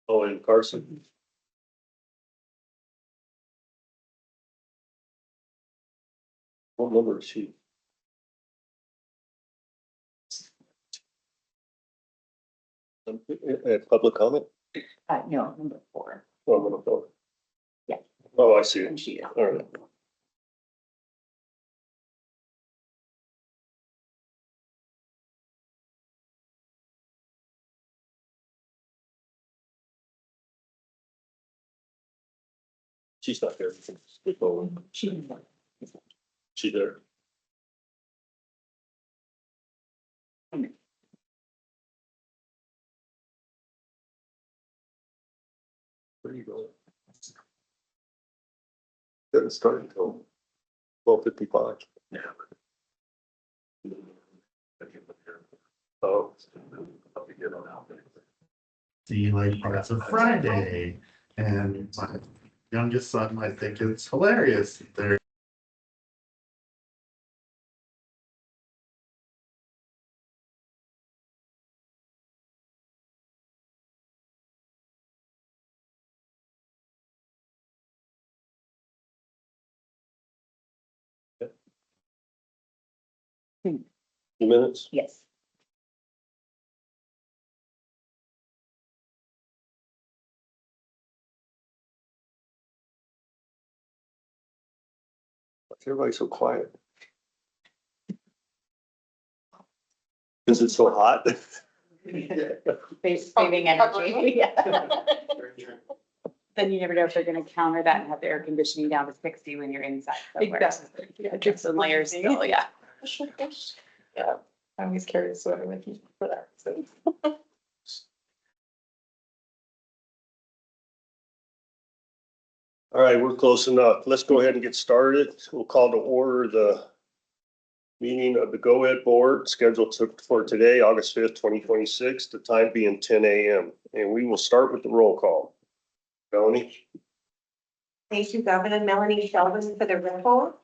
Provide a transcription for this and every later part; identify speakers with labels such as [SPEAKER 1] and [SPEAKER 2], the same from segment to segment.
[SPEAKER 1] Oh, and Carson. What number is she? Public comment?
[SPEAKER 2] No, number 4.
[SPEAKER 1] Oh, I'm gonna go.
[SPEAKER 2] Yeah.
[SPEAKER 1] Oh, I see it.
[SPEAKER 2] And she is.
[SPEAKER 1] All right. She's not there. Oh,
[SPEAKER 2] She didn't work.
[SPEAKER 1] she there. Where you going? Didn't start until 12:55. Yeah. Oh. I'll be good on that.
[SPEAKER 3] See like parts of Friday, and my youngest son might think it's hilarious that they're
[SPEAKER 1] Few minutes.
[SPEAKER 2] Yes.
[SPEAKER 1] Why's everybody so quiet? Is it so hot?
[SPEAKER 2] Saving energy. Yeah. Then you never know if they're gonna counter that and have the air conditioning down to 60 when you're inside somewhere.
[SPEAKER 4] Exactly. Yeah,
[SPEAKER 2] Get some layers still, yeah.
[SPEAKER 4] Yeah, I always carry a sweater with me for that reason.
[SPEAKER 1] All right, we're close enough. Let's go ahead and get started. We'll call to order the meeting of the GOED board scheduled for today, August 5th, 2026, the time being 10 a.m. And we will start with the roll call. Melanie?
[SPEAKER 5] Thank you, Governor Melanie Sheldon for the report.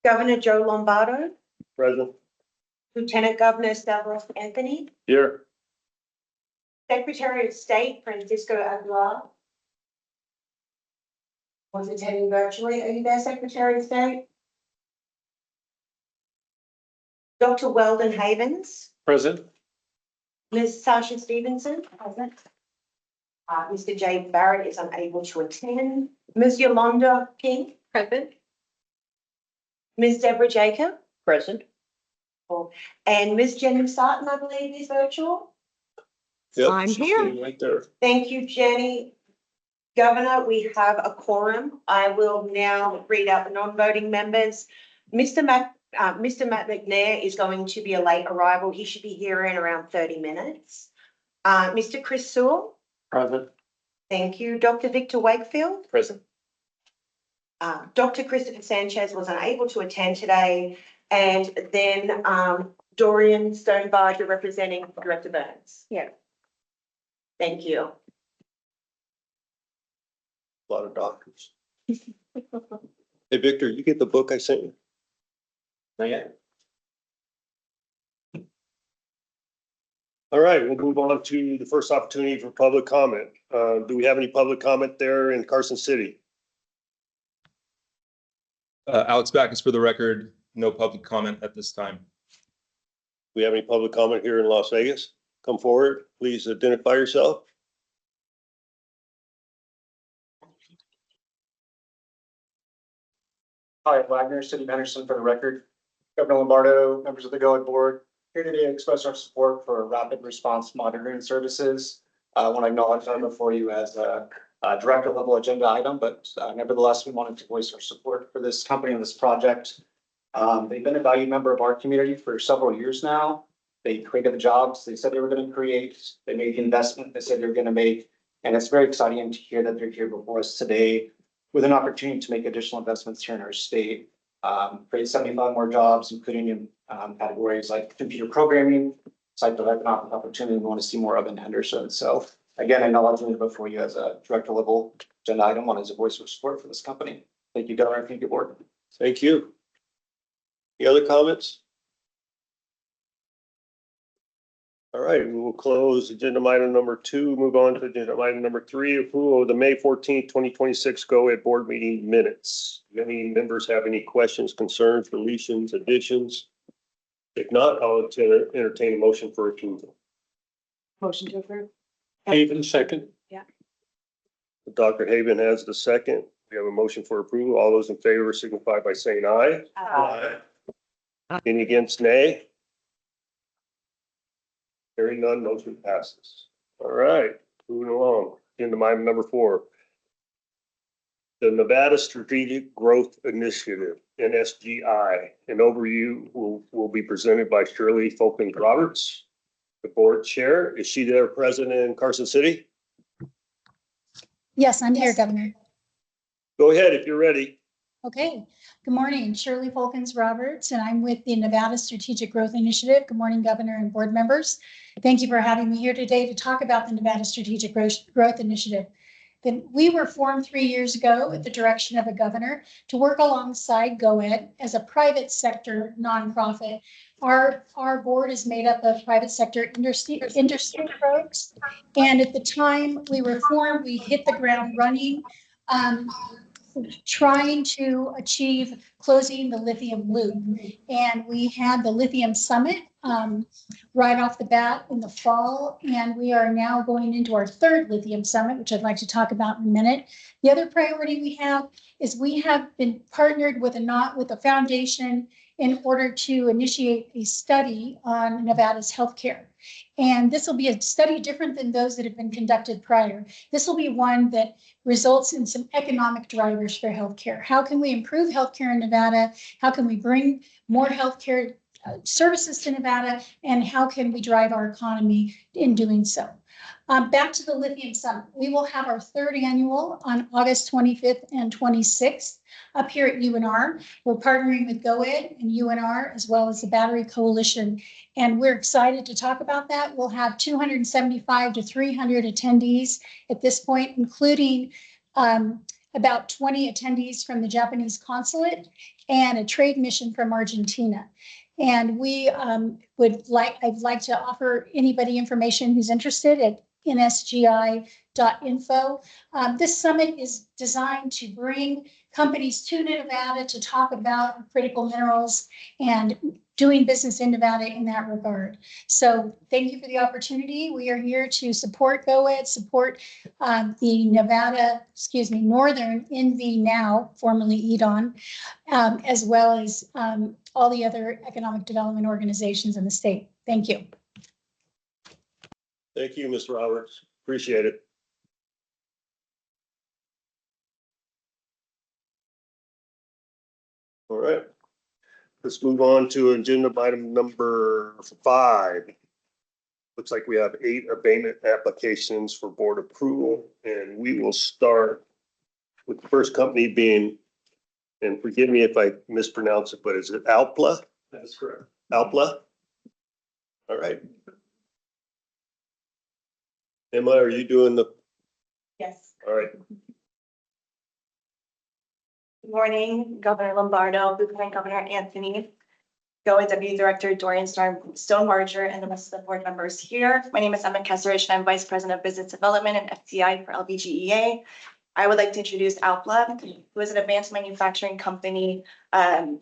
[SPEAKER 5] Governor Joe Lombardo,
[SPEAKER 1] Present.
[SPEAKER 5] Lieutenant Governor Stavros Anthony,
[SPEAKER 1] Here.
[SPEAKER 5] Secretary of State Francisco Aguilar. Was attending virtually. Are you there, Secretary of State? Dr. Weldon Havens,
[SPEAKER 1] Present.
[SPEAKER 5] Ms. Sasha Stevenson. Present. Mr. Jay Barrett is unable to attend. Ms. Yolanda King. Present. Ms. Deborah Jacob.
[SPEAKER 2] Present.
[SPEAKER 5] And Ms. Jenny Sarton, I believe, is virtual.
[SPEAKER 1] Yep,
[SPEAKER 5] I'm
[SPEAKER 1] she's
[SPEAKER 5] here.
[SPEAKER 1] sitting right there.
[SPEAKER 5] Thank you, Jenny. Governor, we have a quorum. I will now read out the non-voting members. Mr. Matt McNair is going to be a late arrival. He should be here in around 30 minutes. Mr. Chris Sewell.
[SPEAKER 1] Present.
[SPEAKER 5] Thank you. Dr. Victor Wakefield.
[SPEAKER 1] Present.
[SPEAKER 5] Dr. Christopher Sanchez was unable to attend today. And then Dorian Stonebarger representing Director Burns.
[SPEAKER 2] Yeah.
[SPEAKER 5] Thank you.
[SPEAKER 1] A lot of doctors. Hey, Victor, you get the book I sent you? Not yet. All right, we'll move on to the first opportunity for public comment. Do we have any public comment there in Carson City?
[SPEAKER 6] Alex Backus for the record, no public comment at this time.
[SPEAKER 1] Do we have any public comment here in Las Vegas? Come forward, please identify yourself.
[SPEAKER 7] Hi, Wagner, City of Henderson for the record. Governor Lombardo, members of the GOED board, here today to express our support for rapid response monitoring services. I want to acknowledge that before you as a director level agenda item, but nevertheless, we wanted to voice our support for this company and this project. They've been a valued member of our community for several years now. They created the jobs they said they were going to create. They made the investment they said they were going to make. And it's very exciting to hear that they're here before us today with an opportunity to make additional investments here in our state, create 75 more jobs, including in categories like computer programming, type of economic opportunity we want to see more of in Henderson. So again, acknowledging it before you as a director level agenda item, one as a voice of support for this company. Thank you, Governor. Thank you, board.
[SPEAKER 1] Thank you. Any other comments? All right, we will close agenda item number 2, move on to agenda item number 3, approval of the May 14th, 2026 GOED board meeting minutes. Do any members have any questions, concerns, deletions, additions? If not, I'll entertain a motion for approval.
[SPEAKER 2] Motion to approve?
[SPEAKER 8] Haven second.
[SPEAKER 1] Dr. Haven has the second. We have a motion for approval. All those in favor signify by saying aye. Any against, nay? Hearing none, motion passes. All right, moving along. Agenda item number 4. The Nevada Strategic Growth Initiative, NSGI. An overview will be presented by Shirley Folkins Roberts, the board chair. Is she there present in Carson City?
[SPEAKER 9] Yes, I'm here, Governor.
[SPEAKER 1] Go ahead if you're ready.
[SPEAKER 9] Okay. Good morning, Shirley Folkins Roberts, and I'm with the Nevada Strategic Growth Initiative. Good morning, Governor and board members. Thank you for having me here today to talk about the Nevada Strategic Growth Initiative. Then we were formed 3 years ago at the direction of the governor to work alongside GOED as a private sector nonprofit. Our board is made up of private sector industry folks. And at the time we were formed, we hit the ground running, trying to achieve closing the lithium loop. And we had the lithium summit right off the bat in the fall. And we are now going into our 3rd lithium summit, which I'd like to talk about in a minute. The other priority we have is we have been partnered with a foundation in order to initiate a study on Nevada's healthcare. And this will be a study different than those that have been conducted prior. This will be one that results in some economic drivers for healthcare. How can we improve healthcare in Nevada? How can we bring more healthcare services to Nevada? And how can we drive our economy in doing so? Back to the Lithium Summit. We will have our 3rd annual on August 25th and 26th up here at UNR. We're partnering with GOED and UNR as well as the Battery Coalition. And we're excited to talk about that. We'll have 275 to 300 attendees at this point, including about 20 attendees from the Japanese consulate and a trade mission from Argentina. And I'd like to offer anybody information who's interested at nsgi.info. This summit is designed to bring companies to Nevada to talk about critical minerals and doing business in Nevada in that regard. So thank you for the opportunity. We are here to support GOED, support the Northern NV Now, formerly EDON, as well as all the other economic development organizations in the state. Thank you.
[SPEAKER 1] Thank you, Ms. Roberts. Appreciate it. All right. Let's move on to agenda item number 5. Looks like we have 8 abatement applications for board approval, and we will start with the first company being, and forgive me if I mispronounce it, but is it Alpla?
[SPEAKER 3] That's correct.
[SPEAKER 1] Alpla? All right. Emma, are you doing the,
[SPEAKER 4] Yes.
[SPEAKER 1] all right.
[SPEAKER 4] Good morning, Governor Lombardo, Lieutenant Governor Anthony, GOED Deputy Director Dorian Stonebarger, and the rest of the board members here. My name is Emma Kesserich, and I'm Vice President of Business Development and FTI for LVGEA. I would like to introduce Alpla, who is an advanced manufacturing company,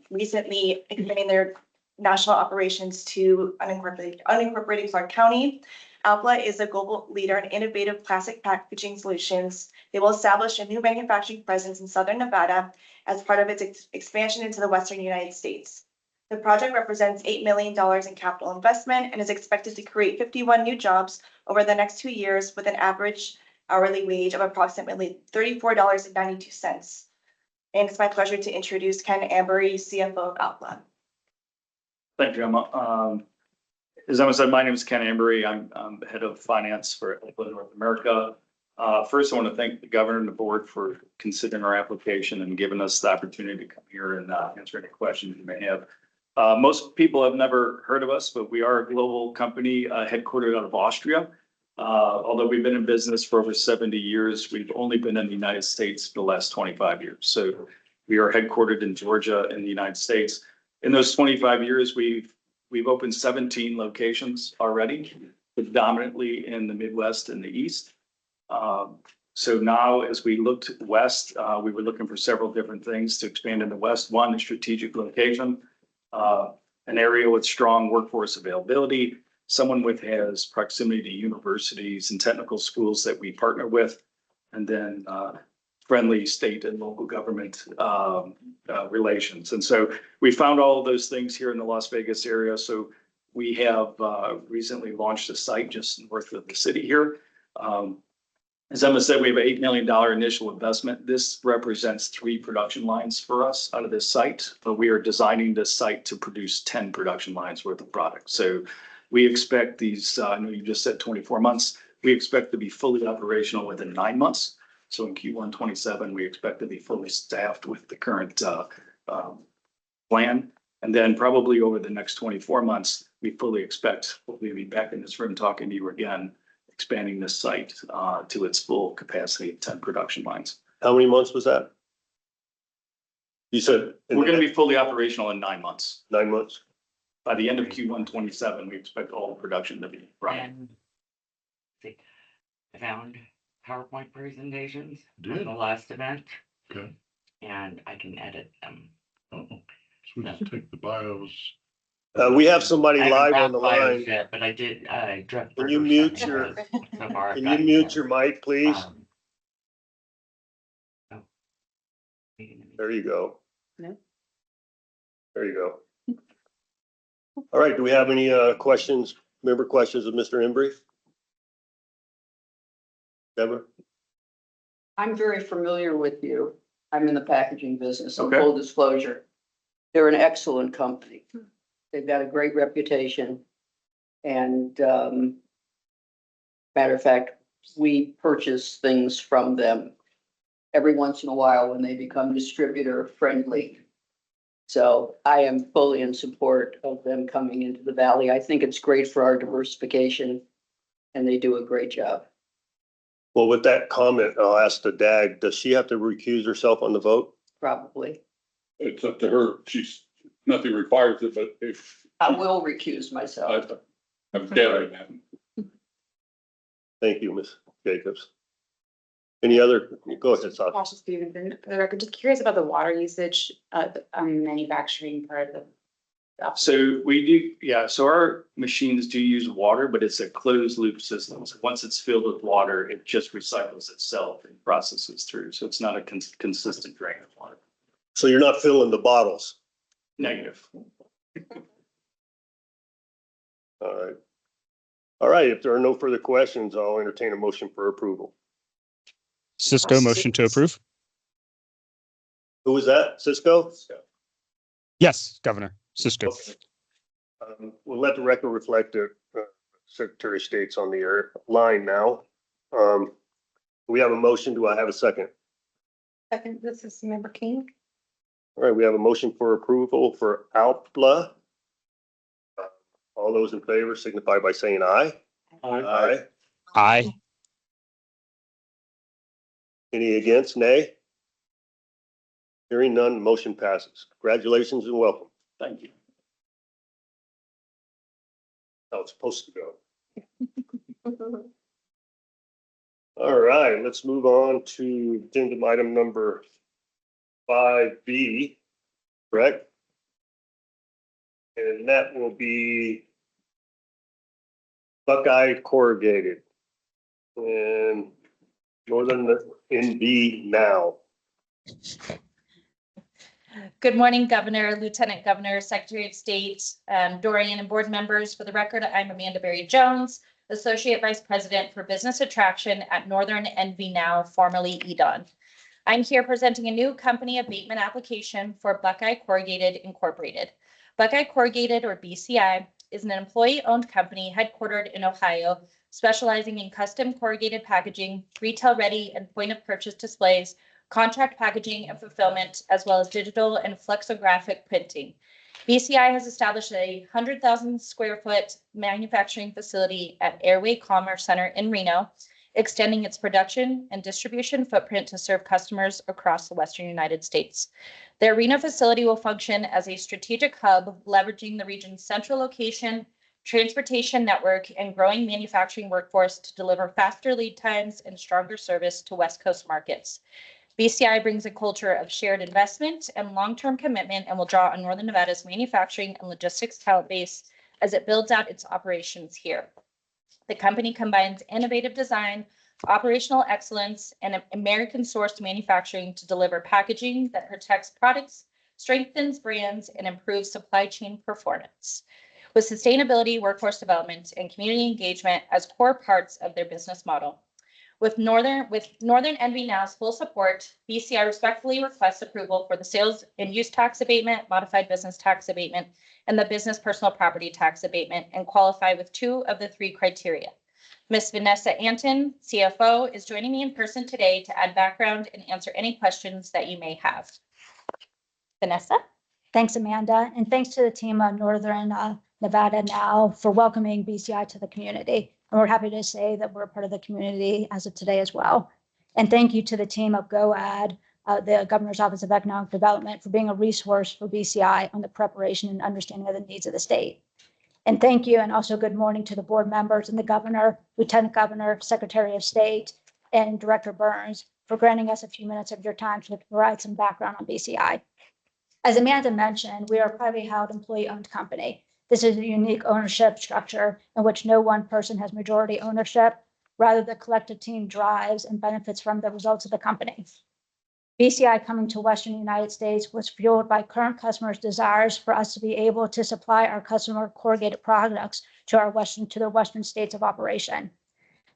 [SPEAKER 4] recently expanding their national operations to unincorporated Clark County. Alpla is a global leader in innovative plastic packaging solutions. They will establish a new manufacturing presence in Southern Nevada as part of its expansion into the Western United States. The project represents $8 million in capital investment and is expected to create 51 new jobs over the next 2 years with an average hourly wage of approximately $34.92. And it's my pleasure to introduce Ken Ambery, CFO of Alpla.
[SPEAKER 8] Thank you, Emma. As Emma said, my name is Ken Ambery. I'm the head of finance for Alpla North America. First, I want to thank the governor and the board for considering our application and giving us the opportunity to come here and answer any questions you may have. Most people have never heard of us, but we are a global company headquartered out of Austria. Although we've been in business for over 70 years, we've only been in the United States for the last 25 years. So we are headquartered in Georgia in the United States. In those 25 years, we've opened 17 locations already. predominantly in the Midwest and the East. So now, as we looked west, we were looking for several different things to expand in the west. One, a strategic location, an area with strong workforce availability, someone with has proximity to universities and technical schools that we partner with, and then friendly state and local government relations. And so we found all of those things here in the Las Vegas area. So we have recently launched a site just north of the city here. As Emma said, we have an $8 million initial investment. This represents 3 production lines for us out of this site, but we are designing this site to produce 10 production lines worth of product. So we expect these, I know you just said 24 months, we expect to be fully operational within 9 months. So in Q1 27, we expect to be fully staffed with the current plan. And then probably over the next 24 months, we fully expect, hopefully be back in this room talking to you again, expanding this site to its full capacity of 10 production lines.
[SPEAKER 1] How many months was that? You said.
[SPEAKER 8] We're going to be fully operational in 9 months.
[SPEAKER 1] 9 months?
[SPEAKER 8] By the end of Q1 27, we expect all production to be running.
[SPEAKER 10] And I found PowerPoint presentations
[SPEAKER 3] Did?
[SPEAKER 10] from the last event.
[SPEAKER 3] Okay.
[SPEAKER 10] And I can edit them.
[SPEAKER 3] Oh, so we just take the bios.
[SPEAKER 1] We have somebody
[SPEAKER 10] I haven't
[SPEAKER 1] live on
[SPEAKER 10] wrapped
[SPEAKER 1] the
[SPEAKER 10] bios
[SPEAKER 1] line.
[SPEAKER 10] yet, but I did, Jeff
[SPEAKER 1] Can you
[SPEAKER 10] Berger
[SPEAKER 1] mute
[SPEAKER 10] sent me
[SPEAKER 1] your-
[SPEAKER 10] those so far. I've
[SPEAKER 1] Can you
[SPEAKER 10] gotten
[SPEAKER 1] mute
[SPEAKER 10] those.
[SPEAKER 1] your mic, please?
[SPEAKER 10] Oh.
[SPEAKER 1] There you go.
[SPEAKER 2] No.
[SPEAKER 1] There you go. All right, do we have any questions, member questions of Mr. Embry? Deborah?
[SPEAKER 11] I'm very familiar with you. I'm in the packaging business, in
[SPEAKER 8] Okay.
[SPEAKER 11] full disclosure. They're an excellent company. They've got a great reputation. And matter of fact, we purchase things from them every once in a while when they become distributor friendly. So I am fully in support of them coming into the valley. I think it's great for our diversification and they do a great job.
[SPEAKER 1] Well, with that comment, I'll ask the DAG, does she have to recuse herself on the vote?
[SPEAKER 11] Probably.
[SPEAKER 12] It's up to her. She's, nothing requires it, but if
[SPEAKER 11] I will recuse myself.
[SPEAKER 12] I'm gathering that.
[SPEAKER 1] Thank you, Ms. Jacobs. Any other, go ahead, Sasha.
[SPEAKER 2] Tasha Stevenson, for the record, just curious about the water usage, manufacturing part of the.
[SPEAKER 8] So we do, yeah, so our machines do use water, but it's a closed loop system. So once it's filled with water, it just recycles itself and processes through. So it's not a consistent drain of water.
[SPEAKER 1] So you're not filling the bottles?
[SPEAKER 8] Negative.
[SPEAKER 1] All right. All right, if there are no further questions, I'll entertain a motion for approval.
[SPEAKER 13] Cisco motion to approve.
[SPEAKER 1] Who was that? Cisco?
[SPEAKER 13] Yes, Governor Cisco.
[SPEAKER 1] Okay. We'll let the record reflect that Secretary of State's on the air line now. We have a motion. Do I have a second?
[SPEAKER 4] Second, this is Member King.
[SPEAKER 1] All right, we have a motion for approval for ALPLA. All those in favor signify by saying aye. Aye.
[SPEAKER 13] Aye.
[SPEAKER 1] Any against? Nay? Hearing none, motion passes. Congratulations and welcome.
[SPEAKER 8] Thank you.
[SPEAKER 1] How it's supposed to go. All right, let's move on to agenda item number 5B, correct? And that will be Buckeye Corrugated and Northern NB now.
[SPEAKER 14] Good morning, Governor, Lieutenant Governor, Secretary of State, Dorian, and board members. For the record, I'm Amanda Berry Jones, Associate Vice President for Business Attraction at Northern NV Now, formerly EDON. I'm here presenting a new company abatement application for Buckeye Corrugated Incorporated. Buckeye Corrugated, or BCI, is an employee-owned company headquartered in Ohio, specializing in custom corrugated packaging, retail-ready and point-of-purchase displays, contract packaging and fulfillment, as well as digital and flexographic printing. BCI has established a 100,000 square foot manufacturing facility at Airway Commerce Center in Reno, extending its production and distribution footprint to serve customers across the Western United States. Their Reno facility will function as a strategic hub, leveraging the region's central location, transportation network, and growing manufacturing workforce to deliver faster lead times and stronger service to West Coast markets. BCI brings a culture of shared investment and long-term commitment and will draw on Northern Nevada's manufacturing and logistics talent base as it builds out its operations here. The company combines innovative design, operational excellence, and American-sourced manufacturing to deliver packaging that protects products, strengthens brands, and improves supply chain performance. With sustainability, workforce development, and community engagement as core parts of their business model. With Northern NV Now's full support, BCI respectfully requests approval for the sales and use tax abatement, modified business tax abatement, and the business personal property tax abatement, and qualify with 2 of the 3 criteria. Ms. Vanessa Anton, CFO, is joining me in person today to add background and answer any questions that you may have. Vanessa?
[SPEAKER 15] Thanks, Amanda, and thanks to the team of Northern Nevada Now for welcoming BCI to the community. And we're happy to say that we're part of the community as of today as well. And thank you to the team of GOED, the Governor's Office of Economic Development, for being a resource for BCI on the preparation and understanding of the needs of the state. And thank you, and also good morning to the board members and the governor, lieutenant governor, secretary of state, and Director Burns for granting us a few minutes of your time to provide some background on BCI. As Amanda mentioned, we are a privately held employee-owned company. This is a unique ownership structure in which no one person has majority ownership. Rather, the collective team drives and benefits from the results of the company. BCI coming to Western United States was fueled by current customers' desires for us to be able to supply our customer corrugated products to the Western states of operation.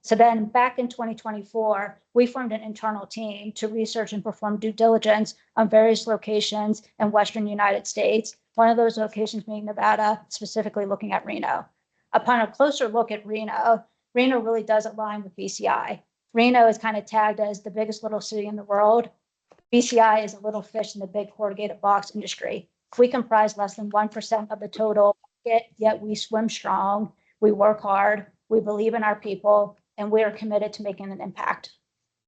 [SPEAKER 15] So then back in 2024, we formed an internal team to research and perform due diligence on various locations in Western United States. One of those locations being Nevada, specifically looking at Reno. Upon a closer look at Reno really does align with BCI. Reno is kind of tagged as the biggest little city in the world. BCI is a little fish in the big corrugated box industry. We comprise less than 1% of the total market, yet we swim strong, we work hard, we believe in our people, and we are committed to making an impact.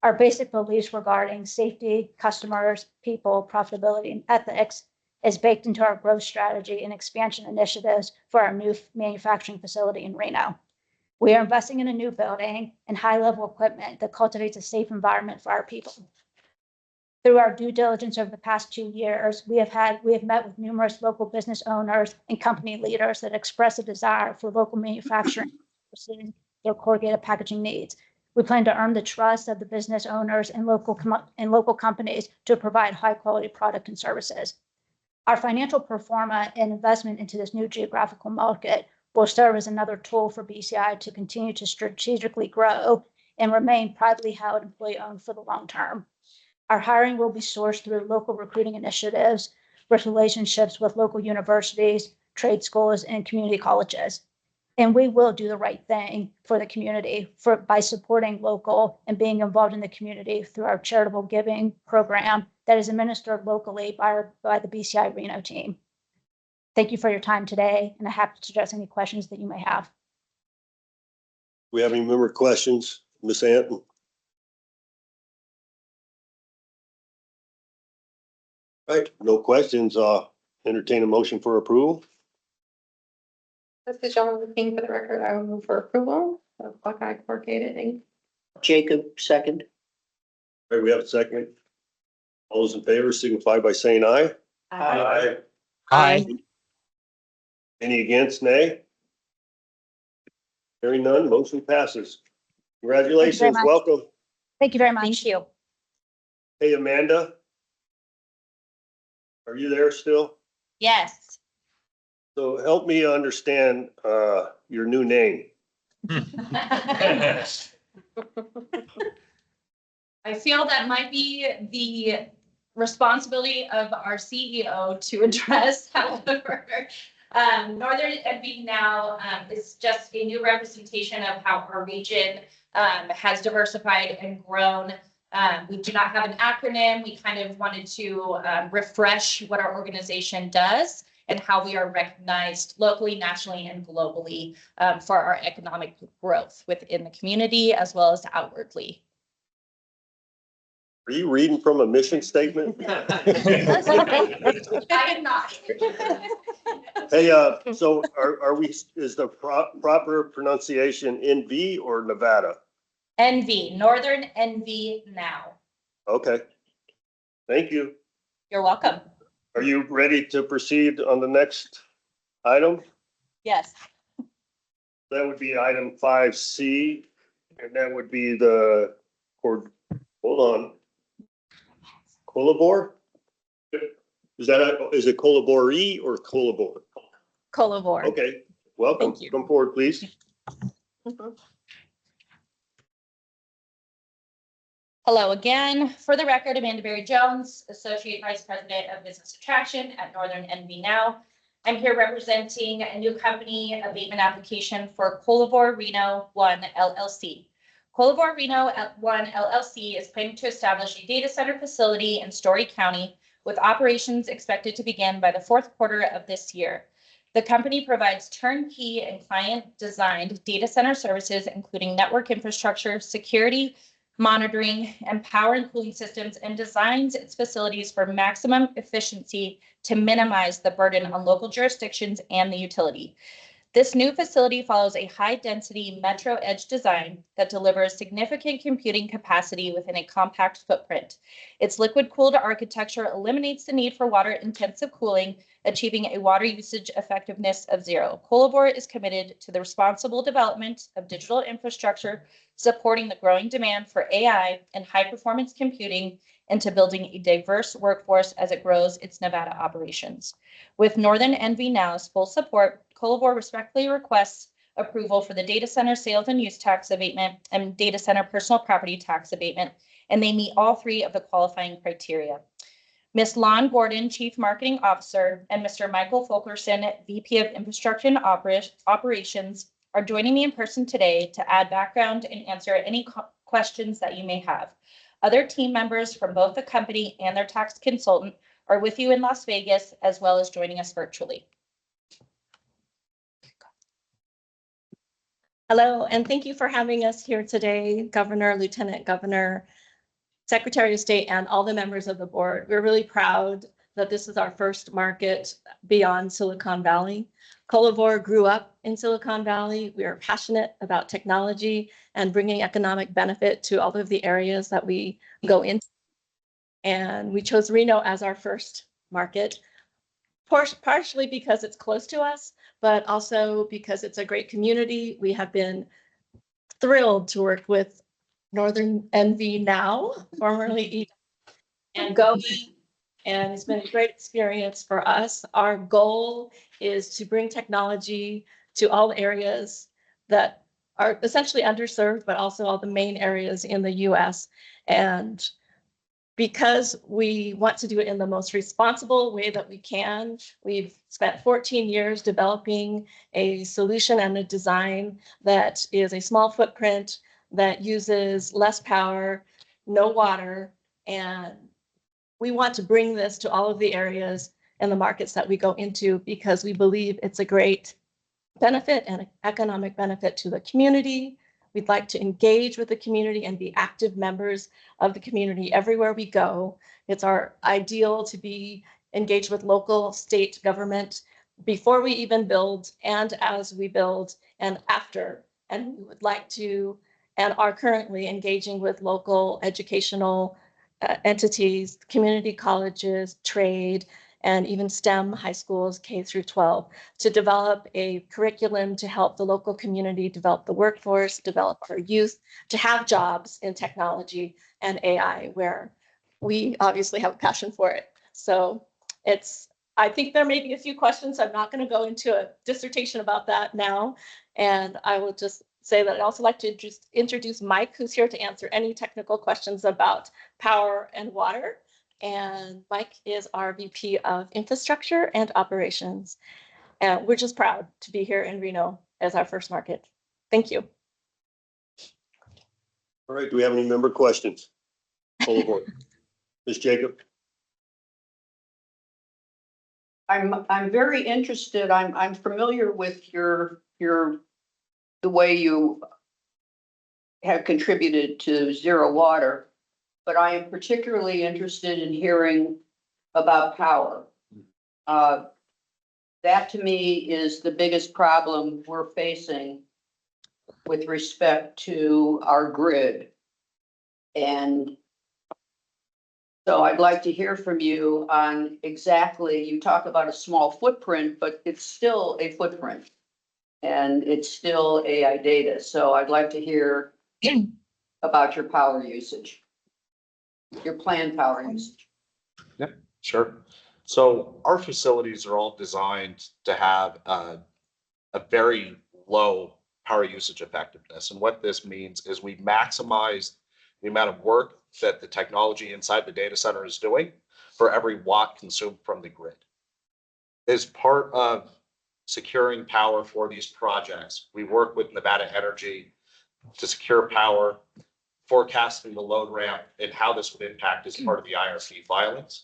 [SPEAKER 15] Our basic beliefs regarding safety, customers, people, profitability, and ethics is baked into our growth strategy and expansion initiatives for our new manufacturing facility in Reno. We are investing in a new building and high-level equipment that cultivates a safe environment for our people. Through our due diligence over the past 2 years, we have met with numerous local business owners and company leaders that express a desire for local manufacturing pursuing their corrugated packaging needs. We plan to earn the trust of the business owners and local companies to provide high-quality product and services. Our financial pro forma and investment into this new geographical market will serve as another tool for BCI to continue to strategically grow and remain privately held employee-owned for the long term. Our hiring will be sourced through local recruiting initiatives with relationships with local universities, trade schools, and community colleges. And we will do the right thing for the community by supporting local and being involved in the community through our charitable giving program that is administered locally by the BCI Reno team. Thank you for your time today, and I'm happy to address any questions that you may have.
[SPEAKER 1] We have any member questions, Ms. Anton? All right, no questions. Entertain a motion for approval.
[SPEAKER 16] This is John looking for the record. I will move for approval of Buckeye Corrugated Inc.
[SPEAKER 11] Jacob, second.
[SPEAKER 1] All right, we have a second. All those in favor signify by saying aye.
[SPEAKER 11] Aye.
[SPEAKER 13] Aye.
[SPEAKER 1] Any against, nay? Hearing none, motion passes. Congratulations,
[SPEAKER 15] much.
[SPEAKER 1] welcome.
[SPEAKER 15] Thank you very much.
[SPEAKER 14] Thank you.
[SPEAKER 1] Hey, Amanda. Are you there still?
[SPEAKER 14] Yes.
[SPEAKER 1] So help me understand your new name.
[SPEAKER 14] I feel that might be the responsibility of our CEO to address. However, Northern NV Now is just a new representation of how our region has diversified and grown. We do not have an acronym. We kind of wanted to refresh what our organization does and how we are recognized locally, nationally, and globally for our economic growth within the community as well as outwardly.
[SPEAKER 1] Are you reading from a mission statement?
[SPEAKER 14] I am not.
[SPEAKER 1] Hey, so are we, is the proper pronunciation NV or Nevada?
[SPEAKER 14] NV, Northern NV now.
[SPEAKER 1] Okay. Thank you.
[SPEAKER 14] You're welcome.
[SPEAKER 1] Are you ready to proceed on the next item?
[SPEAKER 14] Yes.
[SPEAKER 1] That would be item 5C, and that would be the, hold on. Colabor? Is it Colabor-E or Colabor?
[SPEAKER 14] Colivore.
[SPEAKER 1] Okay, welcome.
[SPEAKER 14] Thank you.
[SPEAKER 1] Come forward, please.
[SPEAKER 14] Hello again. For the record, Amanda Berry Jones, Associate Vice President of Business Attraction at Northern NV Now. I'm here representing a new company abatement application for Colivore Reno 1 LLC. Colivore Reno 1 LLC is planning to establish a data center facility in Story County with operations expected to begin by the fourth quarter of this year. The company provides turnkey and client-designed data center services, including network infrastructure, security, monitoring, and power and cooling systems, and designs its facilities for maximum efficiency to minimize the burden on local jurisdictions and the utility. This new facility follows a high-density metro edge design that delivers significant computing capacity within a compact footprint. Its liquid-cooled architecture eliminates the need for water-intensive cooling, achieving a water usage effectiveness of 0. Colivore is committed to the responsible development of digital infrastructure, supporting the growing demand for AI and high-performance computing, and to building a diverse workforce as it grows its Nevada operations. With Northern NV Now's full support, Colivore respectfully requests approval for the data center sales and use tax abatement and data center personal property tax abatement, and they meet all three of the qualifying criteria. Ms. Lon Gordon, Chief Marketing Officer, and Mr. Michael Fulkerson, VP of Infrastructure and Operations, are joining me in person today to add background and answer any questions that you may have. Other team members from both the company and their tax consultant are with you in Las Vegas, as well as joining us virtually.
[SPEAKER 4] Hello, and thank you for having us here today, Governor, Lieutenant Governor, Secretary of State, and all the members of the board. We're really proud that this is our first market beyond Silicon Valley. Colivore grew up in Silicon Valley. We are passionate about technology and bringing economic benefit to all of the areas that we go into. And we chose Reno as our first market, partially because it's close to us, but also because it's a great community. We have been thrilled to work with Northern NV Now, formerly E, and GOED, and it's been a great experience for us. Our goal is to bring technology to all areas that are essentially underserved, but also all the main areas in the US. And because we want to do it in the most responsible way that we can, we've spent 14 years developing a solution and a design that is a small footprint, that uses less power, no water, and we want to bring this to all of the areas and the markets that we go into because we believe it's a great benefit and economic benefit to the community. We'd like to engage with the community and be active members of the community everywhere we go. It's our ideal to be engaged with local, state government before we even build and as we build and after. And we would like to and are currently engaging with local educational entities, community colleges, trade, and even STEM high schools, K through 12, to develop a curriculum to help the local community develop the workforce, develop our youth, to have jobs in technology and AI, where we obviously have a passion for it. So I think there may be a few questions. I'm not going to go into a dissertation about that now. And I will just say that I'd also like to just introduce Mike, who's here to answer any technical questions about power and water. And Mike is our VP of Infrastructure and Operations. And we're just proud to be here in Reno as our first market. Thank you.
[SPEAKER 1] All right, do we have any member questions? Ms. Jacob?
[SPEAKER 11] I'm very interested. I'm familiar with the way you have contributed to zero water, but I am particularly interested in hearing about power. That to me is the biggest problem we're facing with respect to our grid. And so I'd like to hear from you on exactly, you talk about a small footprint, but it's still a footprint. And it's still AI data. So I'd like to hear about your power usage, your planned power usage.
[SPEAKER 17] Sure. So our facilities are all designed to have a very low power usage effectiveness. And what this means is we maximize the amount of work that the technology inside the data center is doing for every watt consumed from the grid. As part of securing power for these projects, we work with Nevada Energy to secure power, forecasting the load ramp and how this would impact as part of the IRP filings.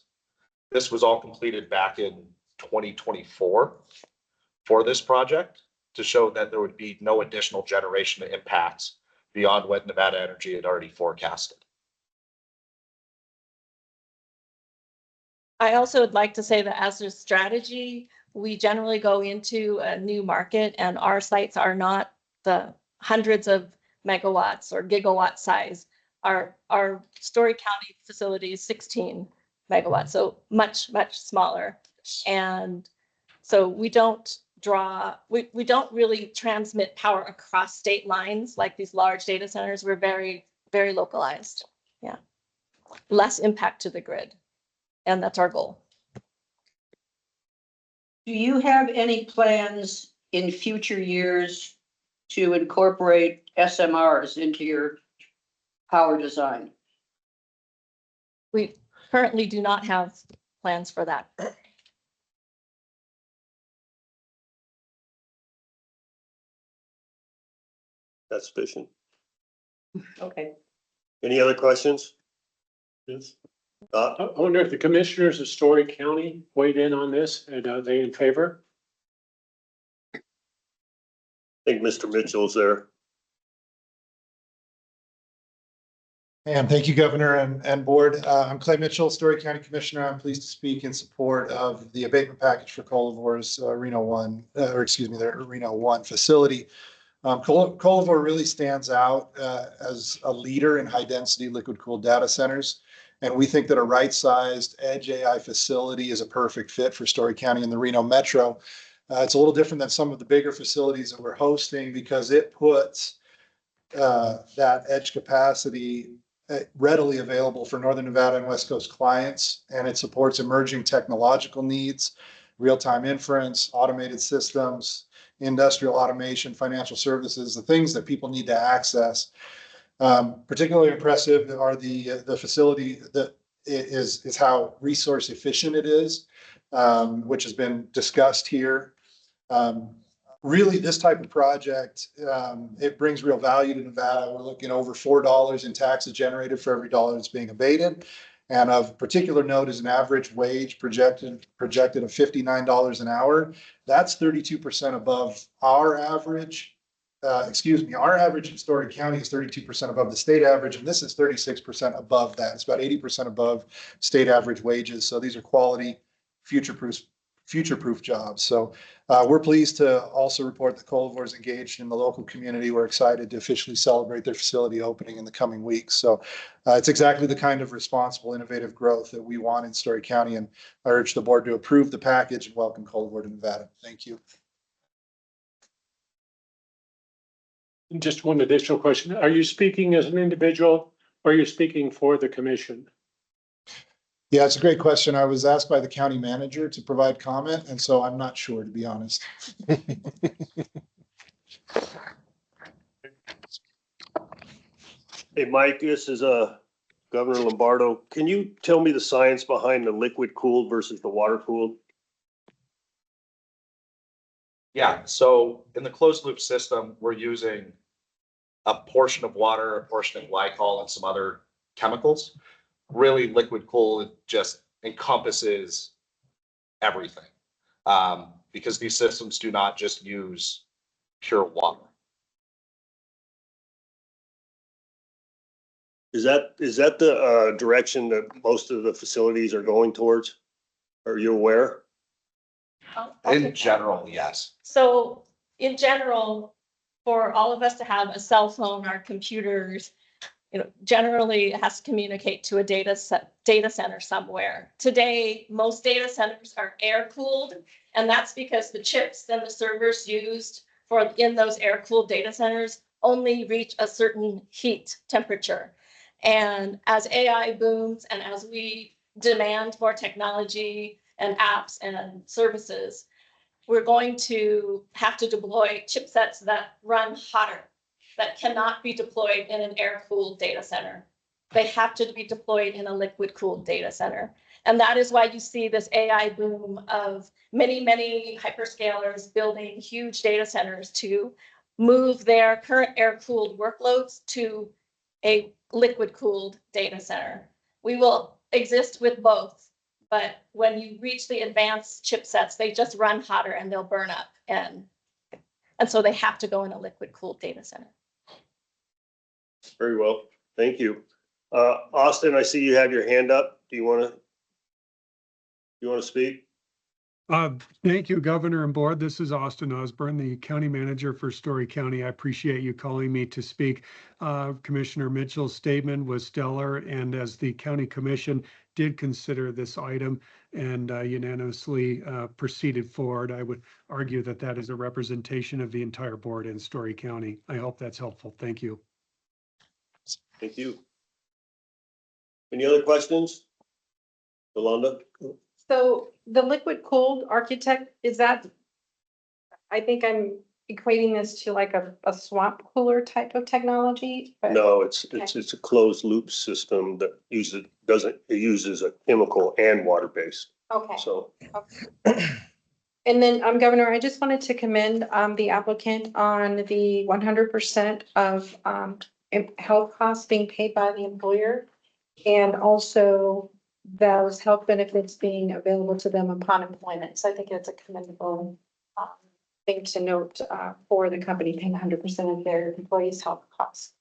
[SPEAKER 17] This was all completed back in 2024 for this project to show that there would be no additional generation impacts beyond what Nevada Energy had already forecasted.
[SPEAKER 16] I also would like to say that as a strategy, we generally go into a new market and our sites are not the hundreds of megawatts or gigawatt size. Our Story County facility is 16 megawatts, so much, much smaller. And so we don't we don't really transmit power across state lines like these large data centers. We're very, very localized. Yeah. Less impact to the grid. And that's our goal.
[SPEAKER 11] Do you have any plans in future years to incorporate SMRs into your power design?
[SPEAKER 16] We currently do not have plans for that.
[SPEAKER 1] That's sufficient.
[SPEAKER 11] Okay.
[SPEAKER 1] Any other questions? Yes.
[SPEAKER 18] I wonder if the commissioners of Story County weighed in on this, and are they in favor?
[SPEAKER 1] I think Mr. Mitchell's there.
[SPEAKER 19] And thank you, Governor and Board. I'm Clay Mitchell, Story County Commissioner. I'm pleased to speak in support of the abatement package for Colavor's Reno 1, their Reno 1 facility. Colivor really stands out as a leader in high-density liquid-cooled data centers. And we think that a right-sized edge AI facility is a perfect fit for Story County and the Reno Metro. It's a little different than some of the bigger facilities that we're hosting because it puts that edge capacity readily available for Northern Nevada and West Coast clients, and it supports emerging technological needs, real-time inference, automated systems, industrial automation, financial services, the things that people need to access. Particularly impressive are the facility that is how resource efficient it is, which has been discussed here. Really, this type of project, it brings real value to Nevada. We're looking over $4 in taxes generated for every dollar that's being abated. And of particular note is an average wage projected of $59 an hour. That's 32% above our average. Our average in Story County is 32% above the state average, and this is 36% above that. It's about 80% above state average wages. So these are quality, future-proof jobs. So we're pleased to also report that Colivor is engaged in the local community. We're excited to officially celebrate their facility opening in the coming weeks. So it's exactly the kind of responsible, innovative growth that we want in Story County. And I urge the board to approve the package and welcome Colivor to Nevada. Thank you.
[SPEAKER 18] Just one additional question. Are you speaking as an individual or are you speaking for the commission?
[SPEAKER 19] Yeah, it's a great question. I was asked by the county manager to provide comment, and so I'm not sure, to be honest.
[SPEAKER 1] Hey, Mike, this is Governor Lombardo. Can you tell me the science behind the liquid cooled versus the water cooled?
[SPEAKER 17] Yeah, so in the closed loop system, we're using a portion of water, a portion of glycol, and some other chemicals. Really, liquid cool just encompasses everything because these systems do not just use pure water.
[SPEAKER 1] Is that the direction that most of the facilities are going towards? Are you aware?
[SPEAKER 17] In general, yes.
[SPEAKER 16] So in general, for all of us to have a cell phone, our computers, generally it has to communicate to a data center somewhere. Today, most data centers are air cooled, and that's because the chips and the servers used in those air cooled data centers only reach a certain heat temperature. And as AI booms and as we demand more technology and apps and services, we're going to have to deploy chipsets that run hotter, that cannot be deployed in an air-cooled data center. They have to be deployed in a liquid-cooled data center. And that is why you see this AI boom of many, many hyperscalers building huge data centers to move their current air-cooled workloads to a liquid-cooled data center. We will exist with both, but when you reach the advanced chipsets, they just run hotter and they'll burn up. And so they have to go in a liquid-cooled data center.
[SPEAKER 1] Very well. Thank you. Austin, I see you have your hand up. Do you want to speak?
[SPEAKER 20] Thank you, Governor and Board. This is Austin Osborne, the County Manager for Story County. I appreciate you calling me to speak. Commissioner Mitchell's statement was stellar, and as the County Commission did consider this item and unanimously proceeded forward, I would argue that that is a representation of the entire board in Story County. I hope that's helpful. Thank you.
[SPEAKER 1] Thank you. Any other questions? Yolanda?
[SPEAKER 21] So the liquid cooled architect, is that, I think I'm equating this to like a swamp cooler type of technology? But
[SPEAKER 1] No, it's a closed loop system that uses a chemical and water base.
[SPEAKER 21] Okay.
[SPEAKER 1] So.
[SPEAKER 21] Okay. And then, Governor, I just wanted to commend the applicant on the 100% of health costs being paid by the employer, and also those health benefits being available to them upon employment. So I think it's a commendable thing to note for the company paying 100% of their employees' health costs.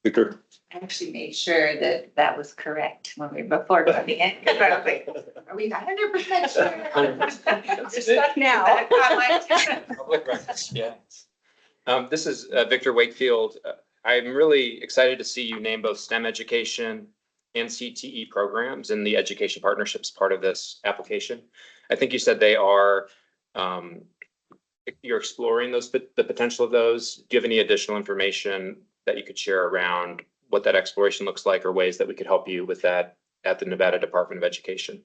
[SPEAKER 1] Victor?
[SPEAKER 2] I actually made sure that that was correct before coming in, because I was like, are we 100% sure? You're stuck now.
[SPEAKER 22] Public records, yeah. This is Victor Wakefield. I'm really excited to see you name both STEM education and CTE programs in the education partnerships part of this application. I think you said they are, you're exploring the potential of those. Do you have any additional information that you could share around what that exploration looks like, or ways that we could help you with that at the Nevada Department of Education?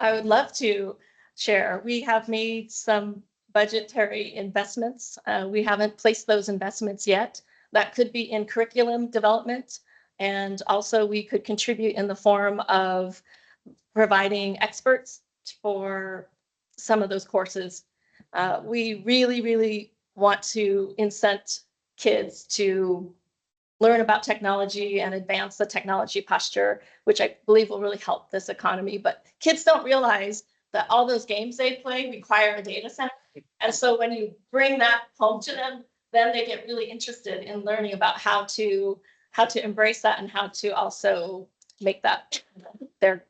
[SPEAKER 16] I would love to share. We have made some budgetary investments. We haven't placed those investments yet. That could be in curriculum development. And also we could contribute in the form of providing experts for some of those courses. We really, really want to incent kids to learn about technology and advance the technology posture, which I believe will really help this economy. But kids don't realize that all those games they play require a data center. And so when you bring that home to them, then they get really interested in learning about how to embrace that and how to also make that their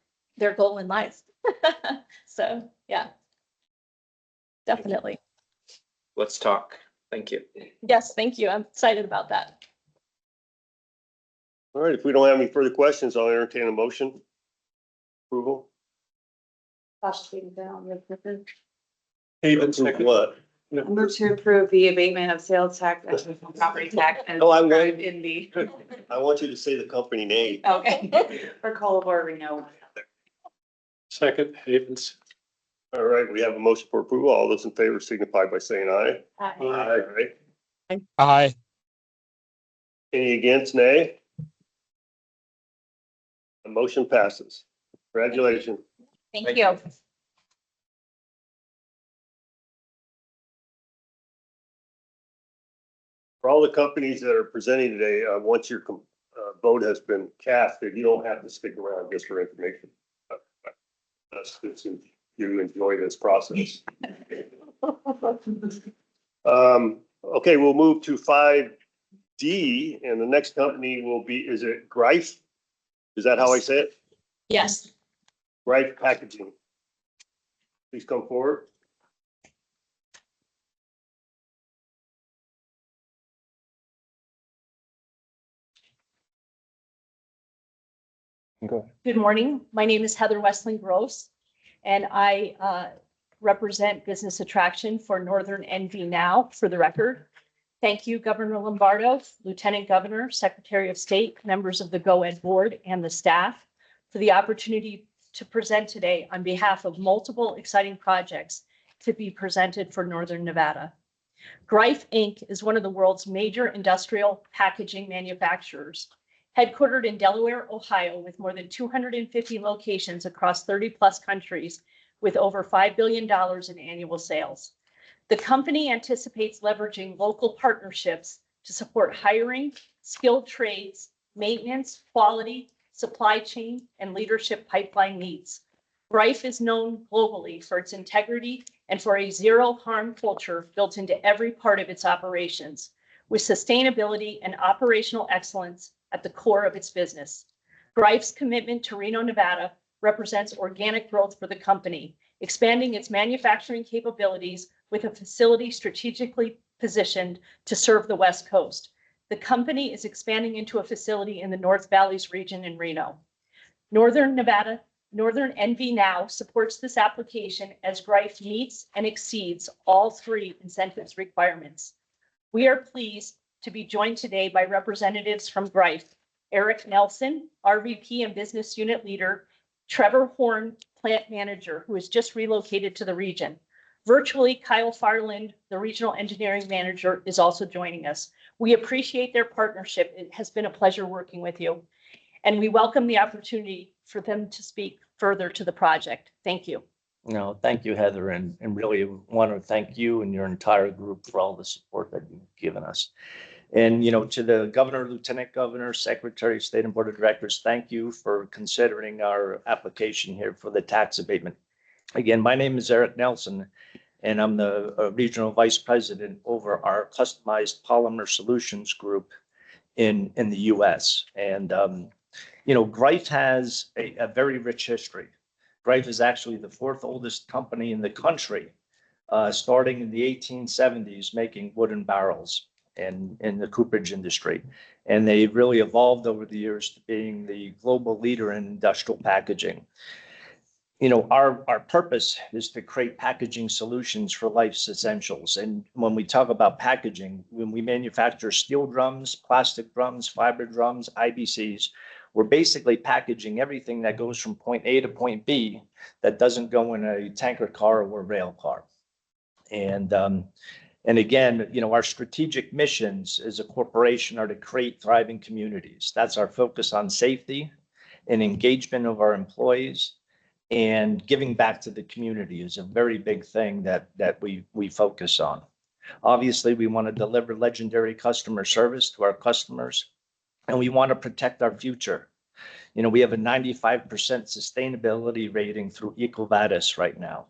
[SPEAKER 16] goal in life. So yeah, definitely.
[SPEAKER 22] Let's talk. Thank you.
[SPEAKER 16] Yes, thank you. I'm excited about that.
[SPEAKER 1] All right, if we don't have any further questions, I'll entertain a motion. Approval?
[SPEAKER 18] Haven,
[SPEAKER 1] Approve what?
[SPEAKER 2] I move to approve the abatement of sales tax and property tax as
[SPEAKER 1] Oh, I'm
[SPEAKER 2] described in the,
[SPEAKER 1] I want you to say the company name.
[SPEAKER 2] okay, for Colabor Reno.
[SPEAKER 18] second, Havens.
[SPEAKER 1] All right, we have a motion for approval. All those in favor signify by saying aye.
[SPEAKER 2] Aye.
[SPEAKER 1] Aye.
[SPEAKER 13] Aye.
[SPEAKER 1] Any against, nay? The motion passes. Congratulations.
[SPEAKER 14] Thank you.
[SPEAKER 1] For all the companies that are presenting today, once your vote has been casted, you don't have to stick around just for information. That's good to you enjoy this process. Okay, we'll move to 5D, and the next company will be, is it Greif? Is that how I say it?
[SPEAKER 16] Yes.
[SPEAKER 1] Greif Packaging. please come forward.
[SPEAKER 5] Good morning. My name is Heather Westling Gross, and I represent Business Attraction for Northern NV Now, for the record. Thank you, Governor Lombardo, Lieutenant Governor, Secretary of State, members of the GOED board, and the staff for the opportunity to present today on behalf of multiple exciting projects to be presented for Northern Nevada. Greif Inc. is one of the world's major industrial packaging manufacturers, headquartered in Delaware, Ohio, with more than 250 locations across 30+ countries with over $5 billion in annual sales. The company anticipates leveraging local partnerships to support hiring, skilled trades, maintenance, quality, supply chain, and leadership pipeline needs. Greif is known globally for its integrity and for a zero harm culture built into every part of its operations, with sustainability and operational excellence at the core of its business. Greif's commitment to Reno, Nevada represents organic growth for the company, expanding its manufacturing capabilities with a facility strategically positioned to serve the West Coast. The company is expanding into a facility in the North Valleys region in Reno. Northern NV Now supports this application as Greif meets and exceeds all three incentives requirements. We are pleased to be joined today by representatives from Greif, Eric Nelson, RVP and Business Unit Leader, Trevor Horn, Plant Manager, who has just relocated to the region. Virtually, Kyle Farland, the Regional Engineering Manager, is also joining us. We appreciate their partnership. It has been a pleasure working with you. And we welcome the opportunity for them to speak further to the project. Thank you.
[SPEAKER 6] No, thank you, Heather, and really want to thank you and your entire group for all the support that you've given us. And, to the Governor, Lieutenant Governor, Secretary of State and Board of Directors, thank you for considering our application here for the tax abatement. Again, my name is Eric Nelson, and I'm the Regional Vice President over our Customized Polymer Solutions Group in the US. And, Greif has a very rich history. Greif is actually the fourth oldest company in the country, starting in the 1870s, making wooden barrels in the cooperage industry. And they really evolved over the years to being the global leader in industrial packaging. Our purpose is to create packaging solutions for life's essentials. And when we talk about packaging, when we manufacture steel drums, plastic drums, fiber drums, IBCs, we're basically packaging everything that goes from point A to point B that doesn't go in a tanker car or a rail car. And again, our strategic missions as a corporation are to create thriving communities. That's our focus on safety and engagement of our employees, and giving back to the community is a very big thing that we focus on. Obviously, we want to deliver legendary customer service to our customers, and we want to protect our future. We have a 95% sustainability rating through EcoVadis right now.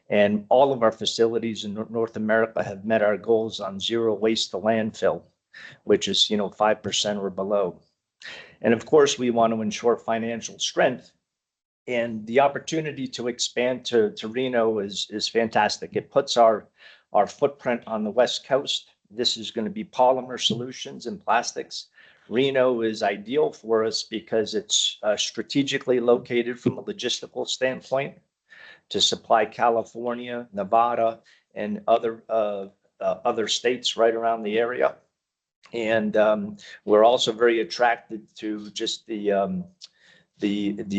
[SPEAKER 6] And all of our facilities in North America have met our goals on zero waste to landfill, which is, 5% or below. And of course, we want to ensure financial strength. And the opportunity to expand to Reno is fantastic. It puts our footprint on the West Coast. This is going to be polymer solutions and plastics. Reno is ideal for us because it's strategically located from a logistical standpoint to supply California, Nevada, and other states right around the area. And we're also very attracted to just the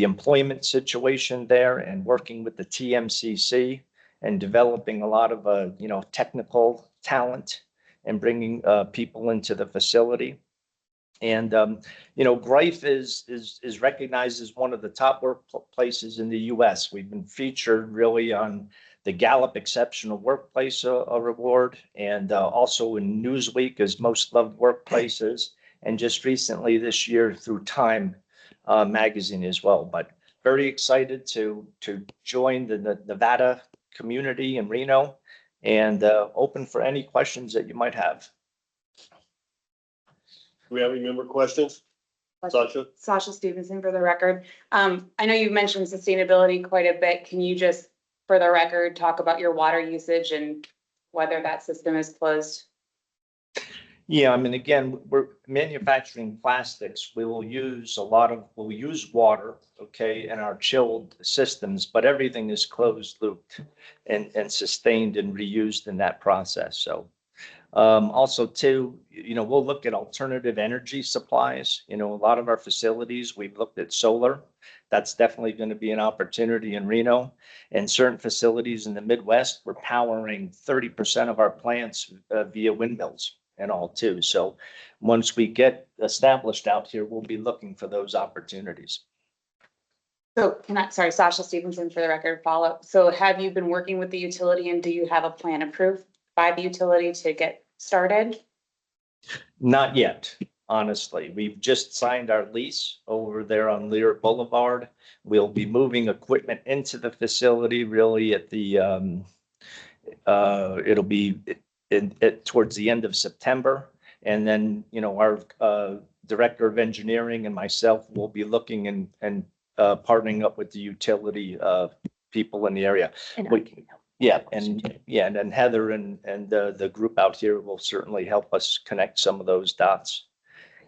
[SPEAKER 6] employment situation there, and working with the TMCC and developing a lot of technical talent and bringing people into the facility. And Greif is recognized as one of the top workplaces in the US. We've been featured really on the Gallup Exceptional Workplace Award, and also in Newsweek as Most Loved Workplaces, and just recently this year through Time magazine as well. But very excited to join the Nevada community in Reno, and open for any questions that you might have.
[SPEAKER 1] Do we have any member questions? Sasha?
[SPEAKER 21] Sasha Stevenson for the record. I know you've mentioned sustainability quite a bit. Can you just
[SPEAKER 2] for the record, talk about your water usage and whether that system is closed?
[SPEAKER 6] Yeah, I mean, again, we're manufacturing plastics. We'll use water, okay, in our chilled systems, but everything is closed looped and sustained and reused in that process. So also too, we'll look at alternative energy supplies. A lot of our facilities, we've looked at solar. That's definitely going to be an opportunity in Reno. And certain facilities in the Midwest, we're powering 30% of our plants via windmills and all too. So once we get established out here, we'll be looking for those opportunities.
[SPEAKER 2] So sorry, Sasha Stevenson for the record, follow up. So have you been working with the utility and do you have a plan approved by the utility to get started?
[SPEAKER 6] Not yet, honestly. We've just signed our lease over there on Lear Boulevard. We'll be moving equipment into the facility really at the, it'll be towards the end of September. And then, our director of engineering and myself will be looking and partnering up with the utility people in the area. And then Heather and the group out here will certainly help us connect some of those dots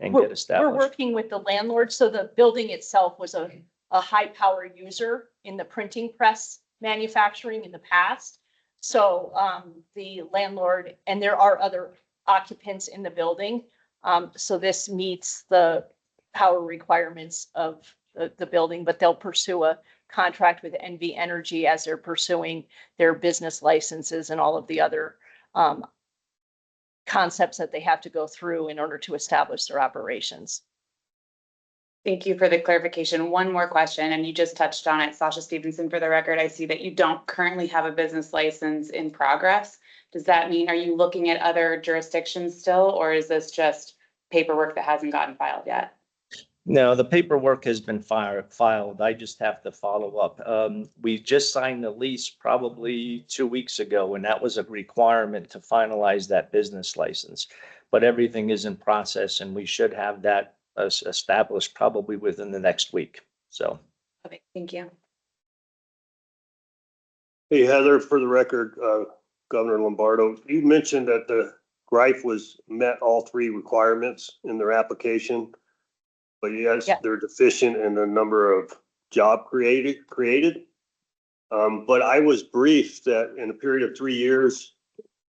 [SPEAKER 6] and get established.
[SPEAKER 5] We're working with the landlord. So the building itself was a high power user in the printing press manufacturing in the past. So the landlord, and there are other occupants in the building. So this meets the power requirements of the building, but they'll pursue a contract with NV Energy as they're pursuing their business licenses and all of the other concepts that they have to go through in order to establish their operations.
[SPEAKER 2] Thank you for the clarification. One more question, and you just touched on it, Sasha Stevenson, for the record. I see that you don't currently have a business license in progress. Does that mean, are you looking at other jurisdictions still, or is this just paperwork that hasn't gotten filed yet?
[SPEAKER 6] No, the paperwork has been filed. I just have to follow up. We just signed the lease probably 2 weeks ago, and that was a requirement to finalize that business license. But everything is in process, and we should have that established probably within the next week. So.
[SPEAKER 2] Okay, thank you.
[SPEAKER 1] Hey, Heather, for the record, Governor Lombardo, you mentioned that the Greif was met all three requirements in their application. But yes, they're deficient in the number of job created. But I was briefed that in a period of 3 years,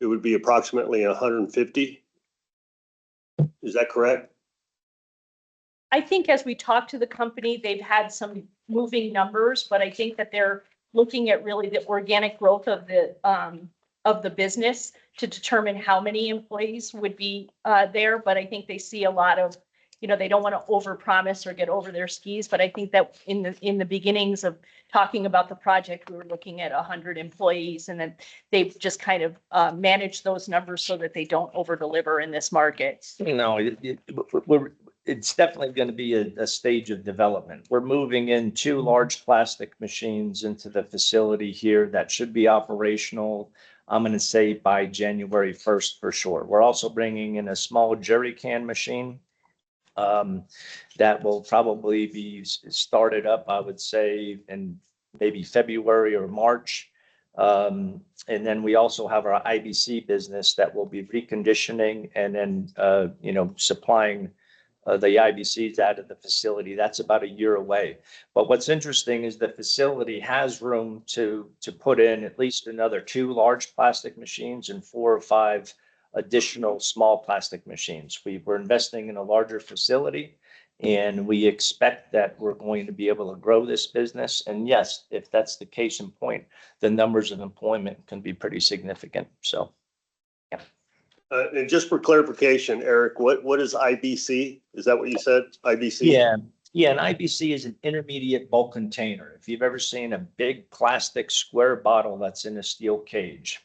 [SPEAKER 1] it would be approximately 150. Is that correct?
[SPEAKER 5] I think as we talk to the company, they've had some moving numbers, but I think that they're looking at really the organic growth of the business to determine how many employees would be there. But I think they see a lot of, they don't want to overpromise or get over their skis. But I think that in the beginnings of talking about the project, we were looking at 100 employees, and then they've just kind of managed those numbers so that they don't over deliver in this market.
[SPEAKER 6] It's definitely going to be a stage of development. We're moving in 2 large plastic machines into the facility here that should be operational, I'm going to say by January 1st for sure. We're also bringing in a small jerry can machine that will probably be started up, I would say, in maybe February or March. And then we also have our IBC business that will be reconditioning and then, supplying the IBCs out of the facility. That's about a year away. But what's interesting is the facility has room to put in at least another 2 large plastic machines and 4 or 5 additional small plastic machines. We're investing in a larger facility, and we expect that we're going to be able to grow this business. And yes, if that's the case in point, the numbers of employment can be pretty significant. So, yeah.
[SPEAKER 1] And just for clarification, Eric, what is IBC? Is that what you said? IBC?
[SPEAKER 6] Yeah. An IBC is an intermediate bulk container. If you've ever seen a big plastic square bottle that's in a steel cage,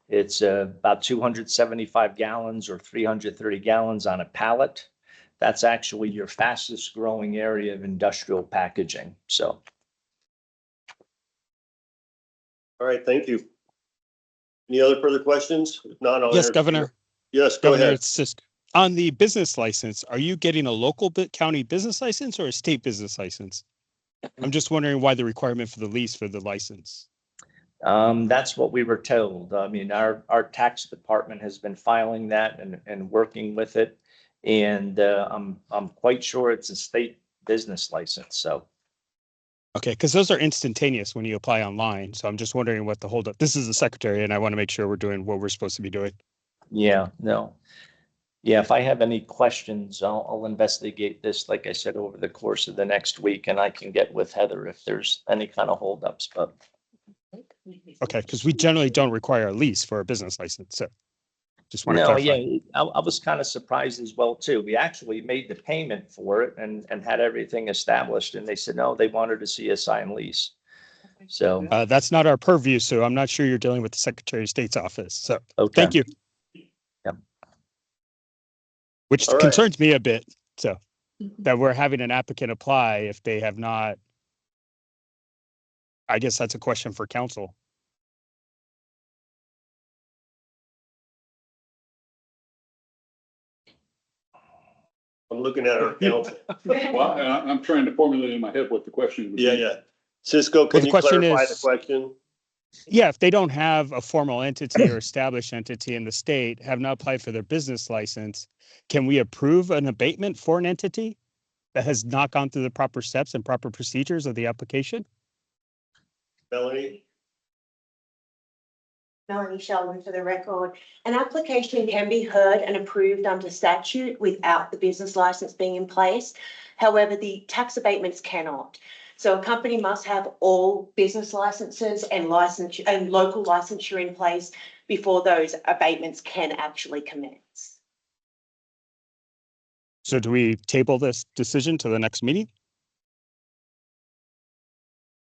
[SPEAKER 6] it's about 275 gallons or 330 gallons on a pallet. That's actually your fastest growing area of industrial packaging. So.
[SPEAKER 1] All right, thank you. Any other further questions? If not, I'll
[SPEAKER 13] Yes, Governor.
[SPEAKER 1] Yes, go
[SPEAKER 13] Governor,
[SPEAKER 1] ahead.
[SPEAKER 13] it's Sisk. On the business license, are you getting a local county business license or a state business license? I'm just wondering why the requirement for the lease for the license.
[SPEAKER 6] That's what we were told. I mean, our tax department has been filing that and working with it. And, I'm quite sure it's a state business license, so.
[SPEAKER 13] Okay, because those are instantaneous when you apply online. So I'm just wondering what the holdup. This is the secretary, and I want to make sure we're doing what we're supposed to be doing.
[SPEAKER 6] Yeah, no. Yeah, if I have any questions, I'll investigate this, like I said, over the course of the next week, and I can get with Heather if there's any kind of holdups, but.
[SPEAKER 13] Okay, because we generally don't require a lease for a business license. So just want to
[SPEAKER 6] No,
[SPEAKER 13] clarify.
[SPEAKER 6] yeah, I was kind of surprised as well, too. We actually made the payment for it and had everything established, and they said, no, they wanted to see a signed lease. So,
[SPEAKER 13] That's not our purview, so I'm not sure you're dealing with the Secretary of State's office. So
[SPEAKER 6] okay.
[SPEAKER 13] thank you.
[SPEAKER 6] Yep.
[SPEAKER 13] Which
[SPEAKER 1] All right.
[SPEAKER 13] concerns me a bit. So that we're having an applicant apply if they have not. I guess that's a question for council.
[SPEAKER 1] I'm looking at our council.
[SPEAKER 12] Well, I'm trying to formulate in my head what the question would be.
[SPEAKER 1] Yeah. Cisco, can
[SPEAKER 13] the
[SPEAKER 1] you
[SPEAKER 13] question
[SPEAKER 1] clarify
[SPEAKER 13] is-
[SPEAKER 1] the question?
[SPEAKER 13] Yeah, if they don't have a formal entity or established entity in the state, have not applied for their business license, can we approve an abatement for an entity that has not gone through the proper steps and proper procedures of the application?
[SPEAKER 1] Melanie?
[SPEAKER 7] Melanie Sheldon for the record. An application can be heard and approved under statute without the business license being in place. However, the tax abatements cannot. So a company must have all business licenses and license and local licensure in place before those abatements can actually commence.
[SPEAKER 13] So do we table this decision to the next meeting?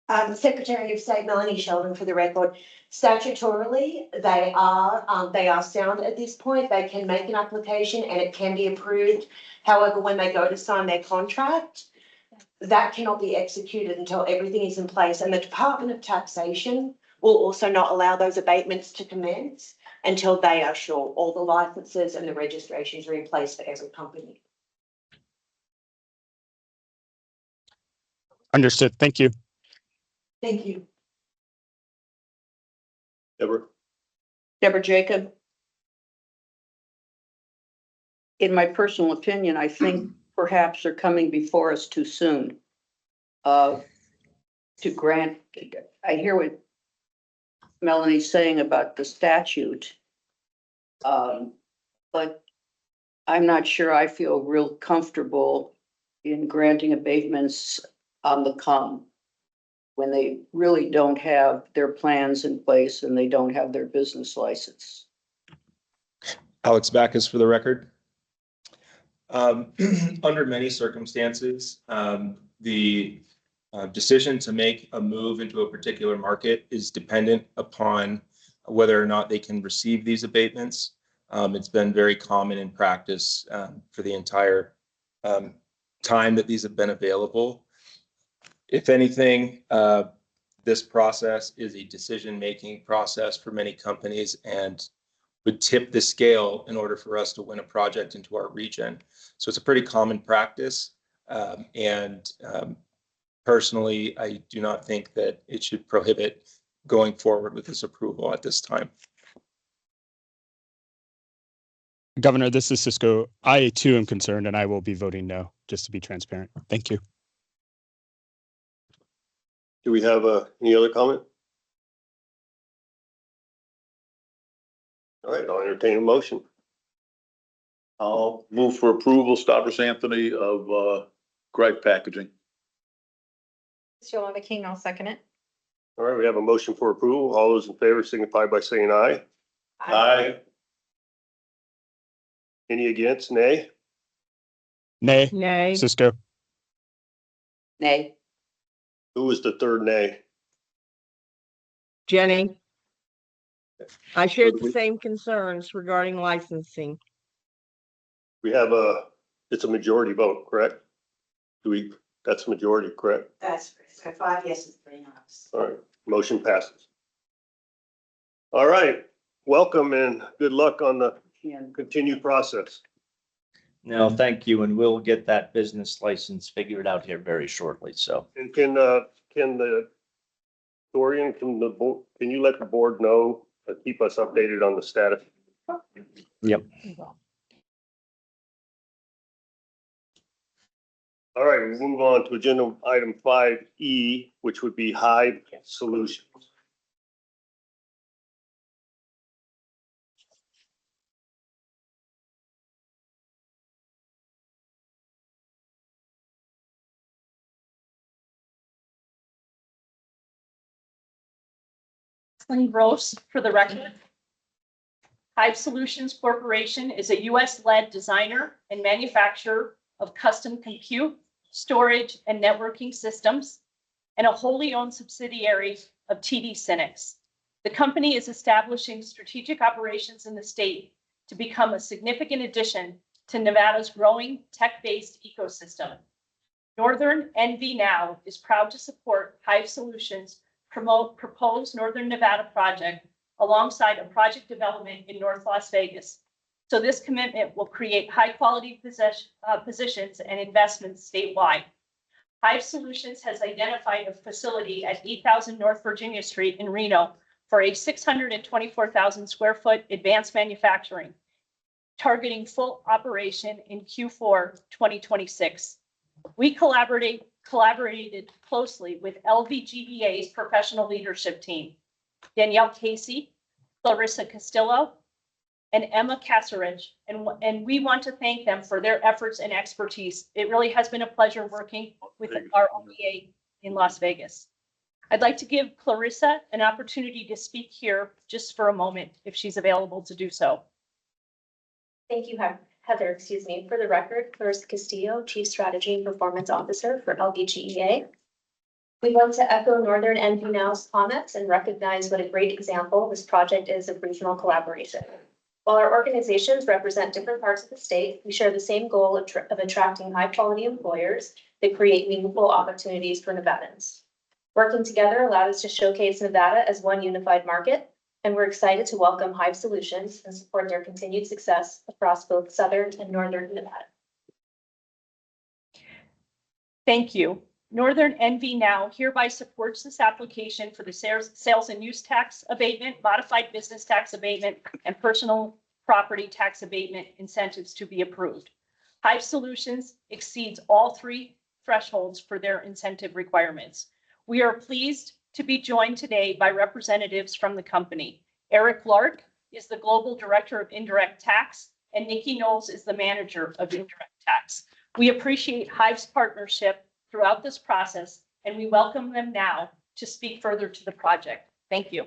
[SPEAKER 7] The Secretary of State, Melanie Sheldon, for the record, statutorily, they are sound at this point. They can make an application and it can be approved. However, when they go to sign their contract, that cannot be executed until everything is in place. And the Department of Taxation will also not allow those abatements to commence until they are sure all the licenses and the registrations are in place for every company.
[SPEAKER 13] Understood. Thank you.
[SPEAKER 7] Thank you.
[SPEAKER 11] Deborah Jacob. In my personal opinion, I think perhaps they're coming before us too soon. To grant, I hear what Melanie's saying about the statute. But I'm not sure I feel real comfortable in granting abatements on the come when they really don't have their plans in place and they don't have their business license.
[SPEAKER 9] Alex Backus for the record. Under many circumstances, the decision to make a move into a particular market is dependent upon whether or not they can receive these abatements. It's been very common in practice for the entire time that these have been available. If anything, this process is a decision-making process for many companies and would tip the scale in order for us to win a project into our region. So it's a pretty common practice. Personally, I do not think that it should prohibit going forward with this approval at this time.
[SPEAKER 13] Governor, this is Cisco. I too am concerned and I will be voting no, just to be transparent. Thank you.
[SPEAKER 1] Do we have any other comment? All right, I'll entertain a motion.
[SPEAKER 12] I'll move for approval, Stavros Anthony of Greif Packaging.
[SPEAKER 21] Yolanda King, I'll second it.
[SPEAKER 1] All right, we have a motion for approval. All those in favor signify by saying aye. Aye. Any against? Nay?
[SPEAKER 13] Nay.
[SPEAKER 21] Nay.
[SPEAKER 13] Cisco.
[SPEAKER 11] Nay.
[SPEAKER 1] Who was the third nay?
[SPEAKER 23] Jenny. I shared the same concerns regarding licensing.
[SPEAKER 1] We have it's a majority vote, correct? That's majority, correct?
[SPEAKER 7] That's so 5 yeses, 3 noes.
[SPEAKER 1] All right, motion passes. All right, welcome and good luck on the continued process.
[SPEAKER 6] No, thank you. And we'll get that business license figured out here very shortly. So.
[SPEAKER 1] And can the Dorian, can you let the board know, keep us updated on the status?
[SPEAKER 6] Yep.
[SPEAKER 1] All right, we move on to agenda item 5E, which would be Hive Solutions.
[SPEAKER 5] Lynn Gross for the record. Hive Solutions Corporation is a US-led designer and manufacturer of custom compute, storage, and networking systems, and a wholly owned subsidiary of TD SYNNEX. The company is establishing strategic operations in the state to become a significant addition to Nevada's growing tech-based ecosystem. Northern NV Now is proud to support Hive Solutions' proposed Northern Nevada project alongside a project development in North Las Vegas. So this commitment will create high-quality positions and investments statewide. Hive Solutions has identified a facility at 8,000 North Virginia Street in Reno for a 624,000 square foot advanced manufacturing, targeting full operation in Q4 2026. We collaborated closely with LVGEA's professional leadership team, Danielle Casey, Clarissa Castillo, and Emma Kasserich, and we want to thank them for their efforts and expertise. It really has been a pleasure working with our OEA in Las Vegas. I'd like to give Clarissa an opportunity to speak here just for a moment, if she's available to do so.
[SPEAKER 3] Thank you, Heather. For the record, Clarissa Castillo, Chief Strategy and Performance Officer for LVGEA. We want to echo Northern NV Now's comments and recognize what a great example this project is of regional collaboration. While our organizations represent different parts of the state, we share the same goal of attracting high-quality employers that create meaningful opportunities for Nevadans. Working together allowed us to showcase Nevada as one unified market, and we're excited to welcome Hive Solutions and support their continued success across both Southern and Northern Nevada.
[SPEAKER 5] Thank you. Northern NV Now hereby supports this application for the sales and use tax abatement, modified business tax abatement, and personal property tax abatement incentives to be approved. Hive Solutions exceeds all three thresholds for their incentive requirements. We are pleased to be joined today by representatives from the company. Eric Lark is the Global Director of Indirect Tax, and Nikki Knowles is the Manager of Indirect Tax. We appreciate Hive's partnership throughout this process, and we welcome them now to speak further to the project. Thank you.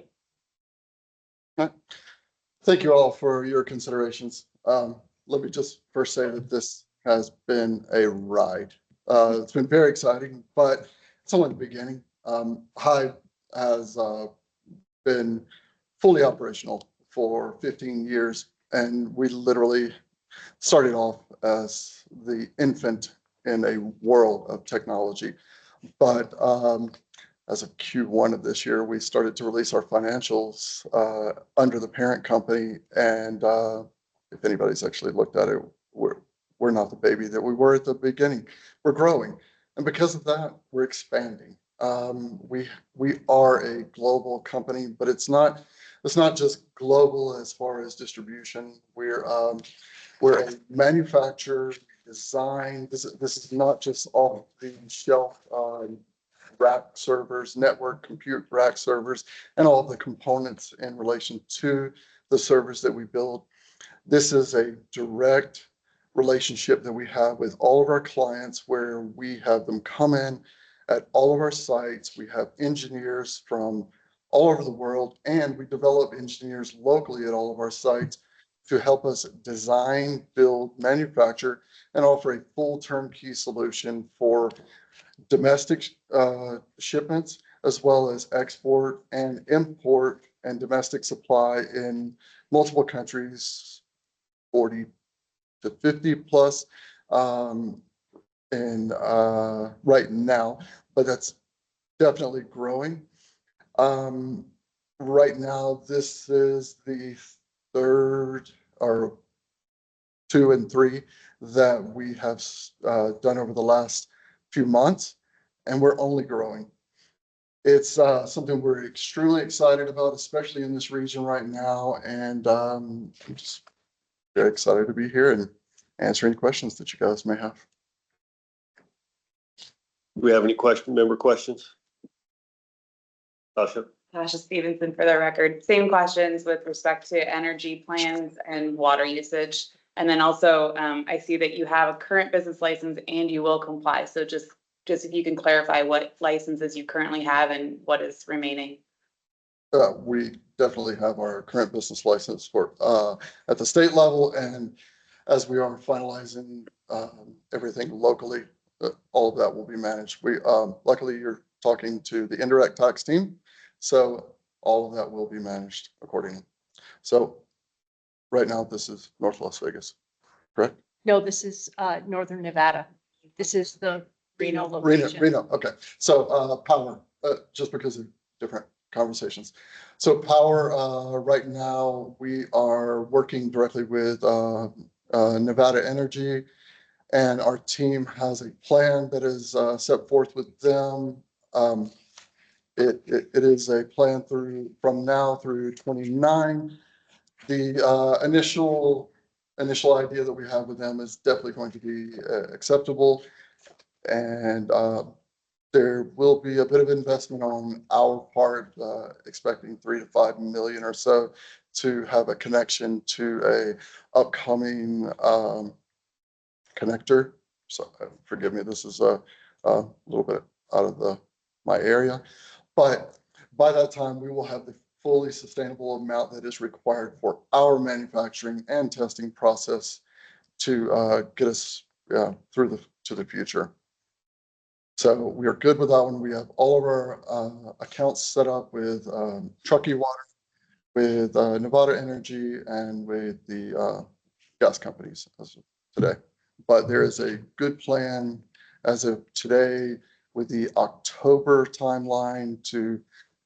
[SPEAKER 8] Thank you all for your considerations. Let me just first say that this has been a ride. It's been very exciting, but it's only the beginning. Hive has been fully operational for 15 years, and we literally started off as the infant in a world of technology. But as of Q1 of this year, we started to release our financials under the parent company. And if anybody's actually looked at it, we're not the baby that we were at the beginning. We're growing. And because of that, we're expanding. We are a global company, but it's not just global as far as distribution. We're a manufacturer, design. This is not just off the shelf rack servers, network compute rack servers, and all the components in relation to the servers that we build. This is a direct relationship that we have with all of our clients, where we have them come in at all of our sites. We have engineers from all over the world, and we develop engineers locally at all of our sites to help us design, build, manufacture, and offer a full turnkey solution for domestic shipments, as well as export and import and domestic supply in multiple countries, 40 to 50 plus and right now, but that's definitely growing. Right now, this is the third or 2 and 3 that we have done over the last few months, and we're only growing. It's something we're extremely excited about, especially in this region right now. And I'm just very excited to be here and answer any questions that you guys may have.
[SPEAKER 1] Do we have any member questions? Tasha?
[SPEAKER 2] Tasha Stevenson for the record. Same questions with respect to energy plans and water usage. And then also, I see that you have a current business license and you will comply. So just if you can clarify what licenses you currently have and what is remaining.
[SPEAKER 8] We definitely have our current business license for at the state level, and as we are finalizing everything locally, all of that will be managed. We luckily you're talking to the indirect tax team, so all of that will be managed accordingly. So right now this is North Las Vegas, correct?
[SPEAKER 5] No, this is Northern Nevada. This is the Reno location.
[SPEAKER 8] Reno, okay. So power, just because of different conversations. So power, right now we are working directly with Nevada Energy, and our team has a plan that is set forth with them. It is a plan from now through 29. The initial idea that we have with them is definitely going to be acceptable, and there will be a bit of investment on our part, expecting 3 to 5 million or so to have a connection to a upcoming connector. So forgive me, this is a little bit out of my area, but by that time we will have the fully sustainable amount that is required for our manufacturing and testing process to get us through to the future. So we are good with that one. We have all of our accounts set up with Truckee Water, with Nevada Energy, and with the gas companies as of today. But there is a good plan as of today with the October timeline to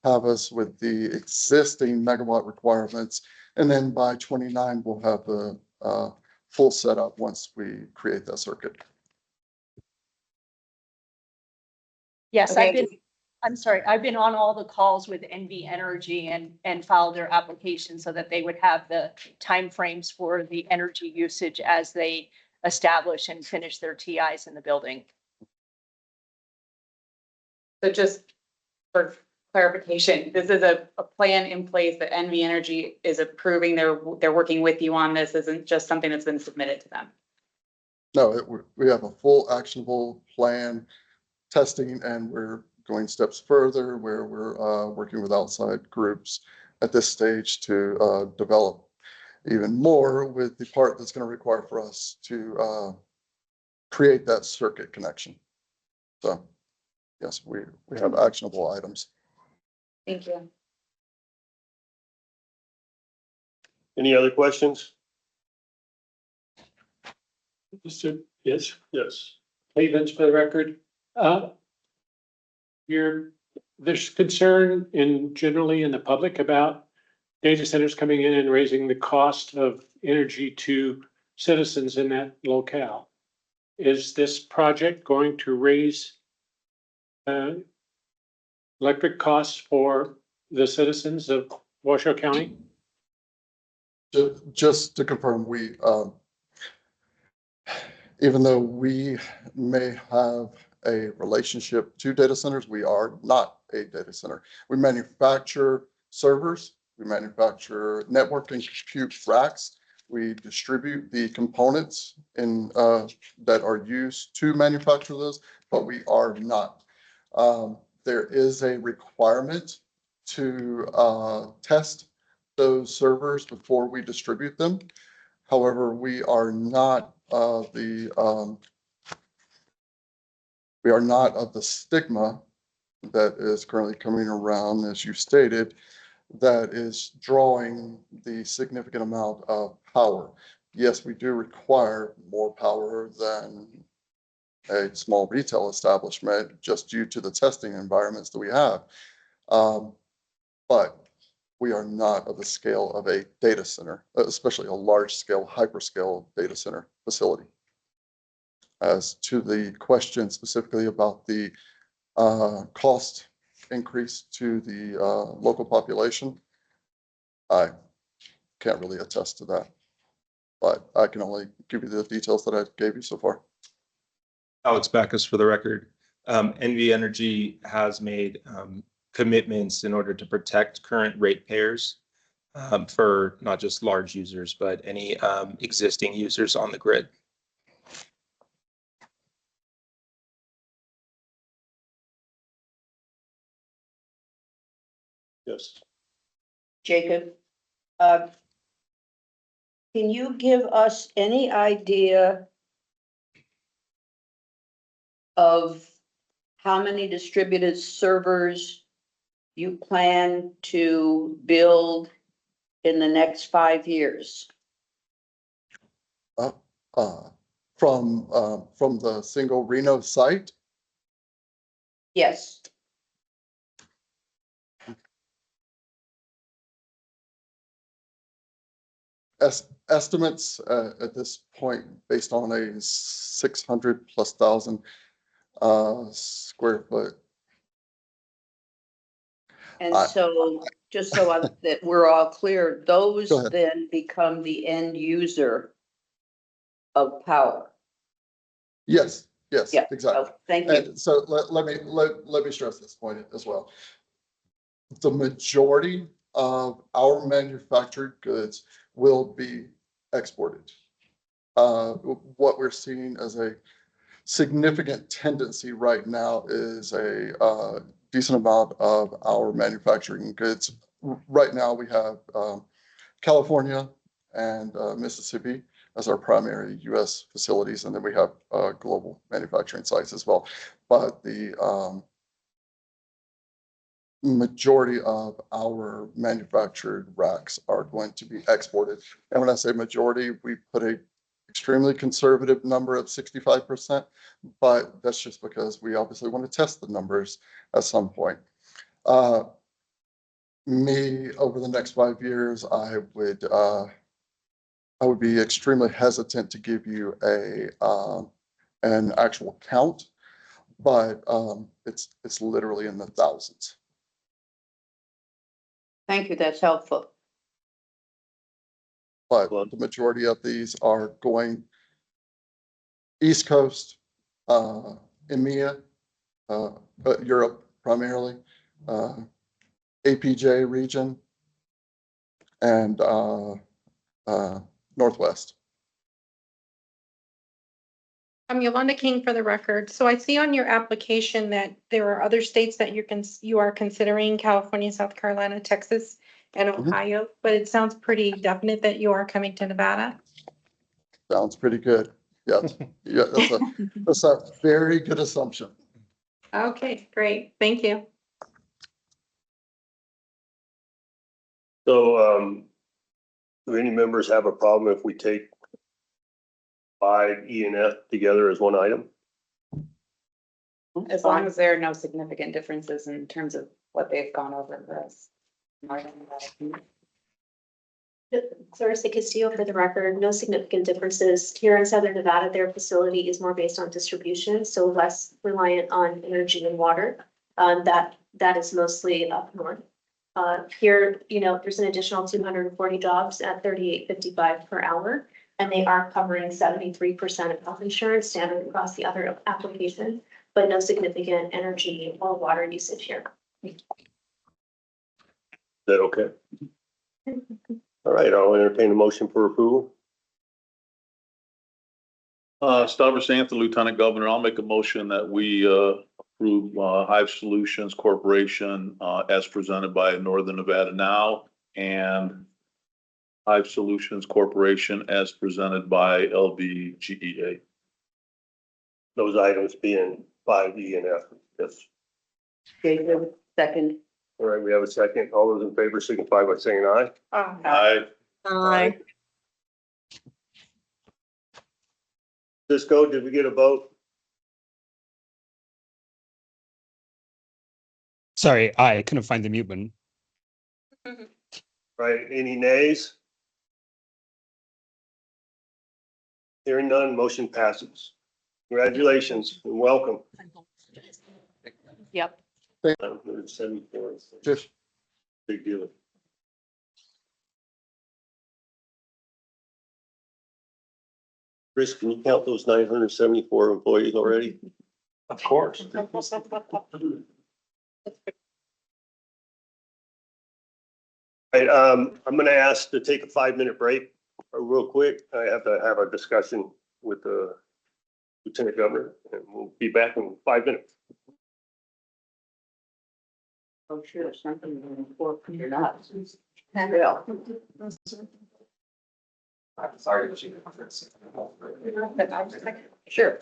[SPEAKER 8] have us with the existing megawatt requirements. And then by 29, we'll have the full setup once we create that circuit.
[SPEAKER 5] Yes,
[SPEAKER 2] Okay.
[SPEAKER 5] I've been on all the calls with NV Energy and filed their application so that they would have the timeframes for the energy usage as they establish and finish their TIs in the building.
[SPEAKER 2] So just for clarification, this is a plan in place that NV Energy is approving. They're working with you on this. Isn't just something that's been submitted to them.
[SPEAKER 8] No, we have a full actionable plan testing, and we're going steps further where we're working with outside groups at this stage to develop even more with the part that's going to require for us to create that circuit connection. So yes, we have actionable items.
[SPEAKER 2] Thank you.
[SPEAKER 1] Any other questions?
[SPEAKER 18] Yes,
[SPEAKER 1] Yes.
[SPEAKER 18] Cleveland's for the record. There's concern generally in the public about data centers coming in and raising the cost of energy to citizens in that locale. Is this project going to raise electric costs for the citizens of Washoe County?
[SPEAKER 8] Just to confirm, we even though we may have a relationship to data centers, we are not a data center. We manufacture servers, we manufacture network and compute racks. We distribute the components that are used to manufacture those, but we are not. There is a requirement to test those servers before we distribute them. However, we are not of the stigma that is currently coming around, as you stated, that is drawing the significant amount of power. Yes, we do require more power than a small retail establishment just due to the testing environments that we have. But we are not of the scale of a data center, especially a large scale, hyperscale data center facility. As to the question specifically about the cost increase to the local population. I can't really attest to that, but I can only give you the details that I gave you so far.
[SPEAKER 9] Alex Backus for the record. NV Energy has made commitments in order to protect current ratepayers for not just large users, but any existing users on the grid.
[SPEAKER 1] Yes.
[SPEAKER 11] Jacob, can you give us any idea of how many distributed servers you plan to build in the next 5 years?
[SPEAKER 8] From the single Reno site?
[SPEAKER 11] Yes.
[SPEAKER 8] Estimates at this point based on a 600,000+ square foot.
[SPEAKER 11] And so, just so that we're all clear, those
[SPEAKER 8] Go ahead.
[SPEAKER 11] then become the end user of power.
[SPEAKER 8] Yes,
[SPEAKER 11] Yeah.
[SPEAKER 8] exactly.
[SPEAKER 11] Oh, thank you.
[SPEAKER 8] And so let me stress this point as well. The majority of our manufactured goods will be exported. What we're seeing as a significant tendency right now is a decent amount of our manufacturing goods. Right now we have California and Mississippi as our primary U.S. facilities, and then we have global manufacturing sites as well. But the majority of our manufactured racks are going to be exported. And when I say majority, we put a extremely conservative number of 65%, but that's just because we obviously want to test the numbers at some point. Me, over the next 5 years, I would be extremely hesitant to give you an actual count, but it's literally in the thousands.
[SPEAKER 11] Thank you, that's helpful.
[SPEAKER 8] But the majority of these are going East Coast, EMEA, Europe primarily, APJ region, and Northwest.
[SPEAKER 21] I'm Yolanda King for the record. So I see on your application that there are other states that you are considering: California, South Carolina, Texas, and Ohio, but it sounds pretty definite that you are coming to Nevada.
[SPEAKER 8] Sounds pretty good. Yes. Yeah, that's a very good assumption.
[SPEAKER 21] Okay, great. Thank you.
[SPEAKER 1] So, do any members have a problem if we take 5 E and F together as one item?
[SPEAKER 2] As long as there are no significant differences in terms of what they've gone over for us.
[SPEAKER 3] Clarissa Castillo for the record, no significant differences. Here in Southern Nevada, their facility is more based on distribution, so less reliant on energy and water. That is mostly up north. Here, there's an additional 240 jobs at $38.55 per hour, and they are covering 73% of health insurance standard across the other application, but no significant energy or water usage here.
[SPEAKER 1] Is that okay? All right, I'll entertain a motion for approval.
[SPEAKER 12] Stavros Anthony, Lieutenant Governor, I'll make a motion that we approve Hive Solutions Corporation as presented by Northern Nevada Now, and Hive Solutions Corporation as presented by LVGEA.
[SPEAKER 1] Those items being 5 E and F. Yes.
[SPEAKER 11] Jacob, second.
[SPEAKER 1] All right, we have a second. All those in favor signify by saying aye.
[SPEAKER 12] Aye.
[SPEAKER 23] Aye.
[SPEAKER 1] Cisco, did we get a vote?
[SPEAKER 13] Sorry, I couldn't find the mute button.
[SPEAKER 1] Right, any nays? Hearing none, motion passes. Congratulations and welcome.
[SPEAKER 5] Yep.
[SPEAKER 1] 974.
[SPEAKER 8] Just
[SPEAKER 1] Big deal. Chris, can you count those 974 employees already?
[SPEAKER 6] Of course.
[SPEAKER 1] Right, I'm gonna ask to take a 5-minute break real quick. I have to have a discussion with the Lieutenant Governor, and we'll be back in 5 minutes.
[SPEAKER 11] Oh, sure, something you're not. Yeah.
[SPEAKER 22] I'm sorry.
[SPEAKER 11] Sure.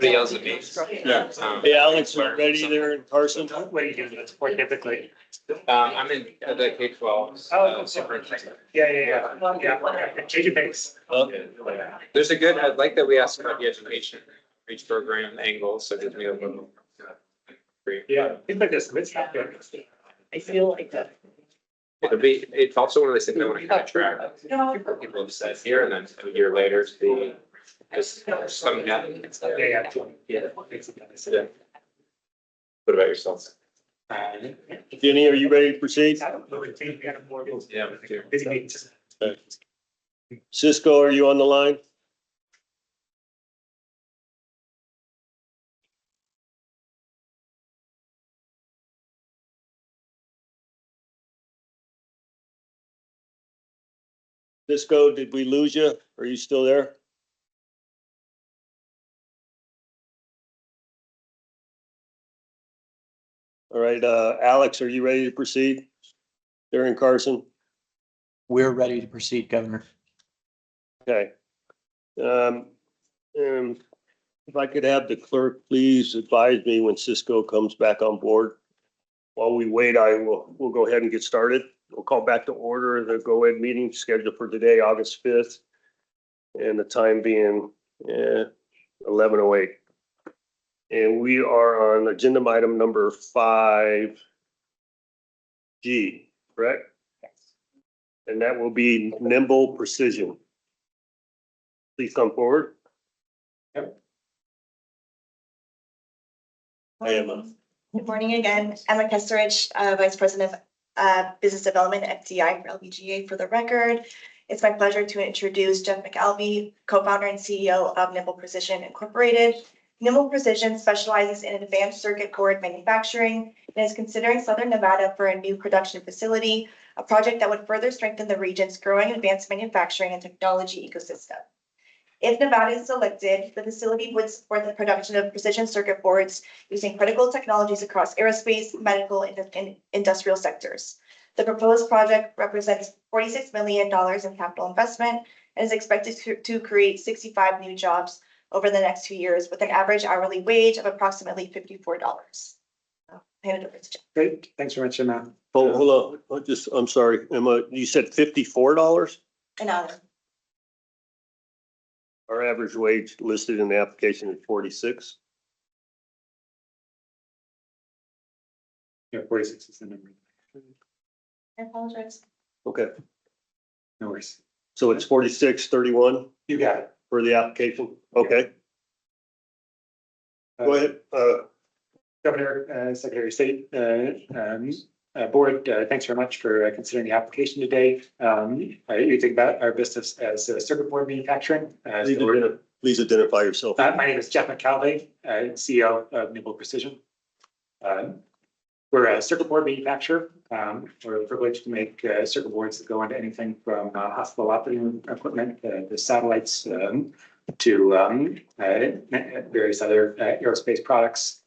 [SPEAKER 22] Everybody else at me?
[SPEAKER 1] Yeah. Hey, Alex, are you ready there in Carson?
[SPEAKER 18] What do you do with support typically?
[SPEAKER 22] I'm in the K-12 superintendent.
[SPEAKER 18] Yeah. Change your pace.
[SPEAKER 22] There's a good, I like that we asked about the education reach program angle, so it gives me a little.
[SPEAKER 18] Yeah, it's like this, it's not good.
[SPEAKER 11] I feel like that
[SPEAKER 22] It's also one of those things I want to kind of track. People have said here, and then a year later, the, just some. Yeah. What about yourself?
[SPEAKER 1] Jenny, are you ready to proceed?
[SPEAKER 22] Yeah.
[SPEAKER 1] Cisco, are you on the line? Cisco, did we lose you? Are you still there? All right, Alex, are you ready to proceed? Darren Carson?
[SPEAKER 6] We're ready to proceed, Governor.
[SPEAKER 1] Okay. If I could have the clerk please advise me when Cisco comes back on board. While we wait, we'll go ahead and get started. We'll call back to order the GOED meeting scheduled for today, August 5th. And the time being 11:08. And we are on agenda item number 5G, correct? Yes. And that will be Nimble Precision. Please come forward.
[SPEAKER 4] Yep.
[SPEAKER 1] Hi, Emma.
[SPEAKER 4] Good morning again. Emma Kesterich, Vice President of Business Development at FDI for LBGA for the record. It's my pleasure to introduce Jeff McAlvey, co-founder and CEO of Nimble Precision Incorporated. Nimble Precision specializes in advanced circuit board manufacturing and is considering Southern Nevada for a new production facility, a project that would further strengthen the region's growing advanced manufacturing and technology ecosystem. If Nevada is selected, the facility would support the production of precision circuit boards using critical technologies across aerospace, medical, and industrial sectors. The proposed project represents $46 million in capital investment and is expected to create 65 new jobs over the next 2 years with an average hourly wage of approximately $54. Hand it over to Jeff.
[SPEAKER 18] Great, thanks very much, Emma.
[SPEAKER 1] Hold on, I'm sorry, Emma, you said $54?
[SPEAKER 4] An hour.
[SPEAKER 1] Our average wage listed in the application is 46.
[SPEAKER 18] Yeah, 46 is the number.
[SPEAKER 4] I apologize.
[SPEAKER 1] Okay,
[SPEAKER 18] No worries.
[SPEAKER 1] so it's 46.31
[SPEAKER 18] You got it.
[SPEAKER 1] for the application? Okay, go ahead.
[SPEAKER 18] Governor, Secretary of State, Board, thanks very much for considering the application today. You think about our business as circuit board manufacturing.
[SPEAKER 1] Please identify yourself.
[SPEAKER 18] My name is Jeff McAlvey, CEO of Nimble Precision. We're a circuit board manufacturer. We're privileged to make circuit boards that go into anything from hospital operating equipment to satellites to various other aerospace products.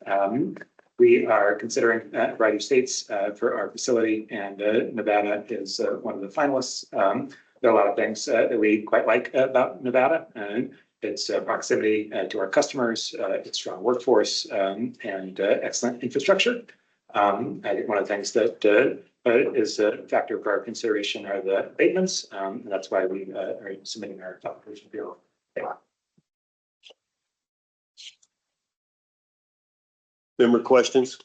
[SPEAKER 18] We are considering a variety of states for our facility, and Nevada is one of the finalists. There are a lot of things that we quite like about Nevada. Its proximity to our customers, its strong workforce, and excellent infrastructure. I think one of the things that is a factor for our consideration are the abatements, and that's why we are submitting our application bill.
[SPEAKER 1] Member questions?